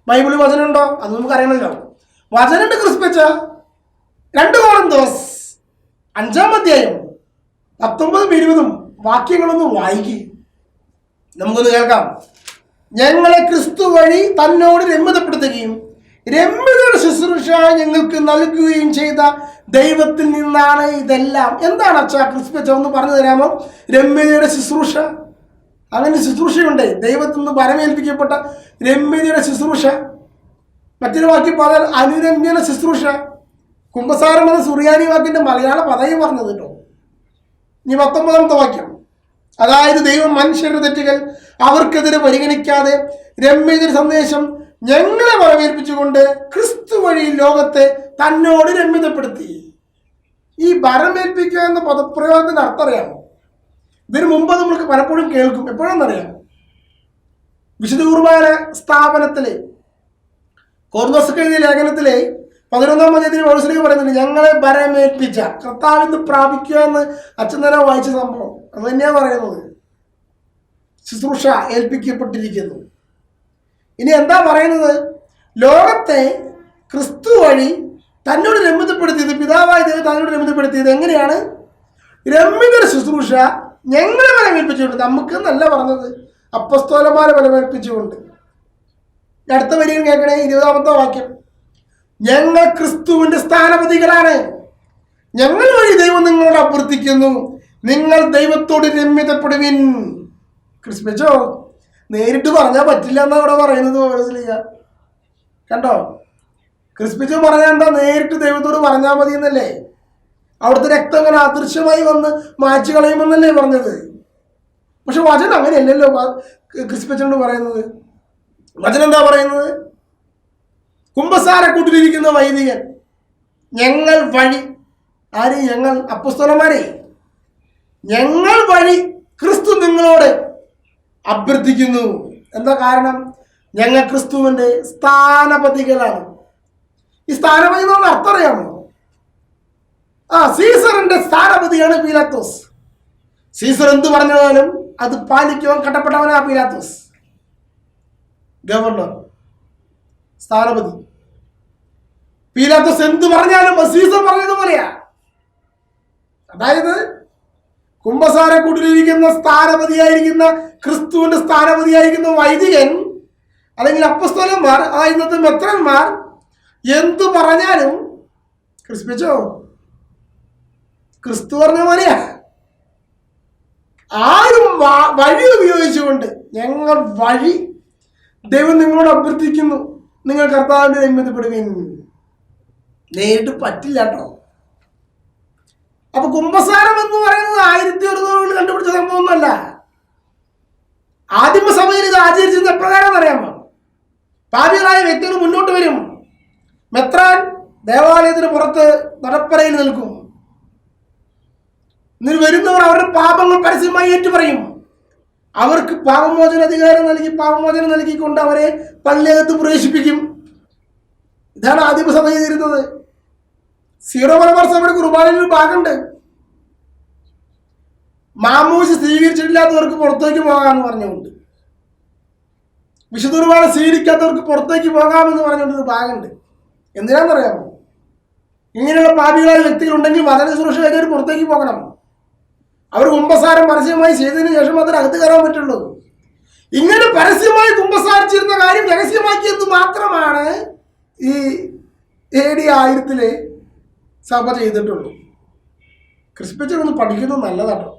ബൈബിളിൽ വചനമുണ്ടോ? അത് നമുക്ക് അറിയണമല്ലോ. വചനുണ്ട്. ക്രിസ്തുപ്പച്ച 2 കൊരിന്ത്യർ 5-ാം അധ്യായം 19-20 വാക്യങ്ങളൊന്ന് വായിക്കുക. നമുക്കൊന്ന് കേൾക്കാം. ഞങ്ങളെ ക്രിസ്തു വഴി തന്നോട് രമ്യതപ്പെടുത്തുകയും രമ്യതയുടെ ശുശ്രൂഷ ഞങ്ങൾക്ക് നൽകുകയും ചെയ്ത ദൈവത്തിൽ നിന്നാണ് ഇതെല്ലാം. എന്താണ് അച്ഛാ ക്രിസ്തുപ്പച്ച ഒന്ന് പറഞ്ഞു തരാമോ? രമ്യതയുടെ ശുശ്രൂഷ, അങ്ങനെ ശുശ്രൂഷയുണ്ട്. ദൈവത്തിൽ നിന്ന് പരമേൽപ്പിക്കപ്പെട്ട രമ്യതയുടെ ശുശ്രൂഷ. മറ്റൊരു വാക്യം പറഞ്ഞാൽ അനുരഞ്ജന ശുശ്രൂഷ. കുംഭസാരം എന്ന സുറിയാനി വാക്കിന്റെ മലയാള പദവി പറഞ്ഞത് കേട്ടോ. ഇനി 19-ാമത്തെ വാക്യം, അതായത് ദൈവം മനുഷ്യരുടെ തെറ്റുകൾ അവർക്കെതിരെ പരിഗണിക്കാതെ രമ്യതയുടെ സന്ദേശം ഞങ്ങളെ വരവേൽപ്പിച്ചുകൊണ്ട് ക്രിസ്തു വഴി ലോകത്തെ തന്നോട് രമ്യതപ്പെടുത്തി. ഈ വരമേൽപ്പിക്കുക എന്ന പദപ്രയോഗത്തിന്റെ അർത്ഥം അറിയാമോ? ഇതിനു മുമ്പ് നമ്മൾക്ക് പലപ്പോഴും കേൾക്കും. എപ്പോഴെന്നറിയാം? വിശുദ്ധ കുർബാന സ്ഥാപനത്തിലെ കൊരിന്ത്യർക്ക് എഴുതിയ ലേഖനത്തിലെ 11-ാം അധ്യായത്തിൽ പൗലോസ് പറയുന്നുണ്ട്, ഞങ്ങളെ വരമേൽപ്പിച്ച കർത്താവിന്ന് പ്രാപിക്കുക എന്ന് അച്ഛൻ തന്നെ വായിച്ച സംഭവം. അത് തന്നെയാണ് പറയുന്നത്. ശുശ്രൂഷ ഏൽപ്പിക്കപ്പെട്ടിരിക്കുന്നു. ഇനി എന്താ പറയുന്നത്? ലോകത്തെ ക്രിസ്തു വഴി തന്നോട് രമ്യതപ്പെടുത്തിയത്, പിതാവായ ദൈവം തന്നോട് രമ്യതപ്പെടുത്തിയത് എങ്ങനെയാണ്? രമ്യതയുടെ ശുശ്രൂഷ ഞങ്ങളെ ബലമേൽപ്പിച്ചുകൊണ്ട്. നമുക്ക് നല്ല പറഞ്ഞത് അപ്പസ്തോലന്മാരെ ബലമേൽപ്പിച്ചുകൊണ്ട്. അടുത്ത വരിയും കേൾക്കണേ, 20-ാമത്തെ വാക്യം, ഞങ്ങൾ ക്രിസ്തുവിന്റെ സ്ഥാനപതികളാണ്. ഞങ്ങൾ വഴി ദൈവം നിങ്ങളോട് അഭ്യർത്ഥിക്കുന്നു, നിങ്ങൾ ദൈവത്തോട് രമ്യതപ്പെടുവിൻ. ക്രിസ്മച്ചോ നേരിട്ട് പറഞ്ഞാൽ പറ്റില്ല എന്നാ അവിടെ പറയുന്നത് പൗലോസ്. കണ്ടോ? ക്രിസ്മച്ചോ പറഞ്ഞാൽ എന്താ? നേരിട്ട് ദൈവത്തോട് പറഞ്ഞാൽ മതി എന്നല്ലേ? അവിടുത്തെ രക്തം അങ്ങനെ അദൃശ്യമായി വന്ന് മായ്ച്ചു കളയുമെന്നല്ലേ പറഞ്ഞത്? പക്ഷെ വചനം അങ്ങനെയല്ലല്ലോ ക്രിസ്മച്ചനോട് പറയുന്നത്. വചനം എന്താ പറയുന്നത്? കുമ്പസാരക്കൂട്ടിലിരിക്കുന്ന വൈദികൻ ഞങ്ങൾ വഴി, ആര്? ഞങ്ങൾ അപ്പോസ്തലന്മാരെ, ഞങ്ങൾ വഴി ക്രിസ്തു നിങ്ങളോട് അഭ്യർത്ഥിക്കുന്നു. എന്താ കാരണം? ഞങ്ങൾ ക്രിസ്തുവിന്റെ സ്ഥാനപതികളാണ്. ഈ സ്ഥാനപതി എന്ന് പറഞ്ഞാൽ അർത്ഥം അറിയാമോ? സീസറിന്റെ സ്ഥാനപതിയാണ് പീലാത്തോസ്. സീസർ എന്ത് പറഞ്ഞാലും അത് പാലിക്കുവാൻ കടപ്പെട്ടവനാ പീലാത്തോസ്. ഗവർണർ, സ്ഥാനപതി. പീലാത്തോസ് എന്ത് പറഞ്ഞാലും സീസർ പറഞ്ഞതുപോലെയാ. അതായത് കുമ്പസാരക്കൂട്ടിലിരിക്കുന്ന സ്ഥാനപതിയായിരിക്കുന്ന ക്രിസ്തുവിന്റെ സ്ഥാനപതിയായിരിക്കുന്ന വൈദികൻ അല്ലെങ്കിൽ അപ്പസ്തോലന്മാർ, ഇന്നത്തെ മെത്രന്മാർ എന്തു പറഞ്ഞാലും ക്രിസ്പിച്ചോ ക്രിസ്തു പറഞ്ഞ പോലെയാ. ആരും വഴി ഉപയോഗിച്ചുകൊണ്ട് ഞങ്ങൾ വഴി ദൈവം നിങ്ങളോട് അഭ്യർത്ഥിക്കുന്നു, നിങ്ങൾ കർത്താവിന്റെ രമ്യതപ്പെടുവിൻ. നേരിട്ട് പറ്റില്ല കേട്ടോ. അപ്പൊ കുംഭസാരം എന്ന് പറയുന്നത് 1600 കണ്ടുപിടിച്ച സംഭവമൊന്നുമല്ല. ആദിമസഭയിൽ ഇത് ആചരിച്ചത് എപ്രകാരം അറിയാമോ? പാപികളായ വ്യക്തികൾ മുന്നോട്ട് വരും. മെത്രാൻ ദേവാലയത്തിന് പുറത്ത് നടപ്പരയിൽ നിൽക്കും. എന്നിട്ട് വരുന്നവർ അവരുടെ പാപങ്ങൾ പരസ്യമായി ഏറ്റുപറയും. അവർക്ക് പാപമോചനം നൽകിക്കൊണ്ട് അവരെ പള്ളിയകത്ത് പ്രവേശിപ്പിക്കും. ഇതാണ് ആദിമസഭ ചെയ്തിരുന്നത്. സീറോ മലബാർ സഭയുടെ കുർബാനയിൽ ഒരു ഭാഗമുണ്ട്, മാമൂസ് സ്വീകരിച്ചിട്ടില്ലാത്തവർക്ക് പുറത്തേക്ക് പോകാമെന്ന് പറഞ്ഞുകൊണ്ട്. വിശുദ്ധ കുർബാന സ്വീകരിക്കാത്തവർക്ക് പുറത്തേക്ക് പോകാമെന്ന് പറഞ്ഞുകൊണ്ടൊരു ഭാഗമുണ്ട്. എന്തിനാണെന്നറിയാമോ? ഇങ്ങനെയുള്ള പാപികളായ വ്യക്തികളുണ്ടെങ്കിൽ വചന സുരക്ഷ കഴിഞ്ഞവർ പുറത്തേക്ക് പോകണം. അവർ കുമ്പസാരം പരസ്യമായി ചെയ്തതിന് ശേഷം മാത്രമേ അകത്ത് കയറാൻ പറ്റുള്ളൂ. ഇങ്ങനെ പരസ്യമായി കുമ്പസാരിച്ചിരുന്ന കാര്യം രഹസ്യമാക്കിയത് മാത്രമാണ് ഈ AD 1000 സഭ ചെയ്തിട്ടുള്ളൂ. ക്രിസ്ത്യൻ പഠിക്കുന്നത് നല്ലതാട്ടോ.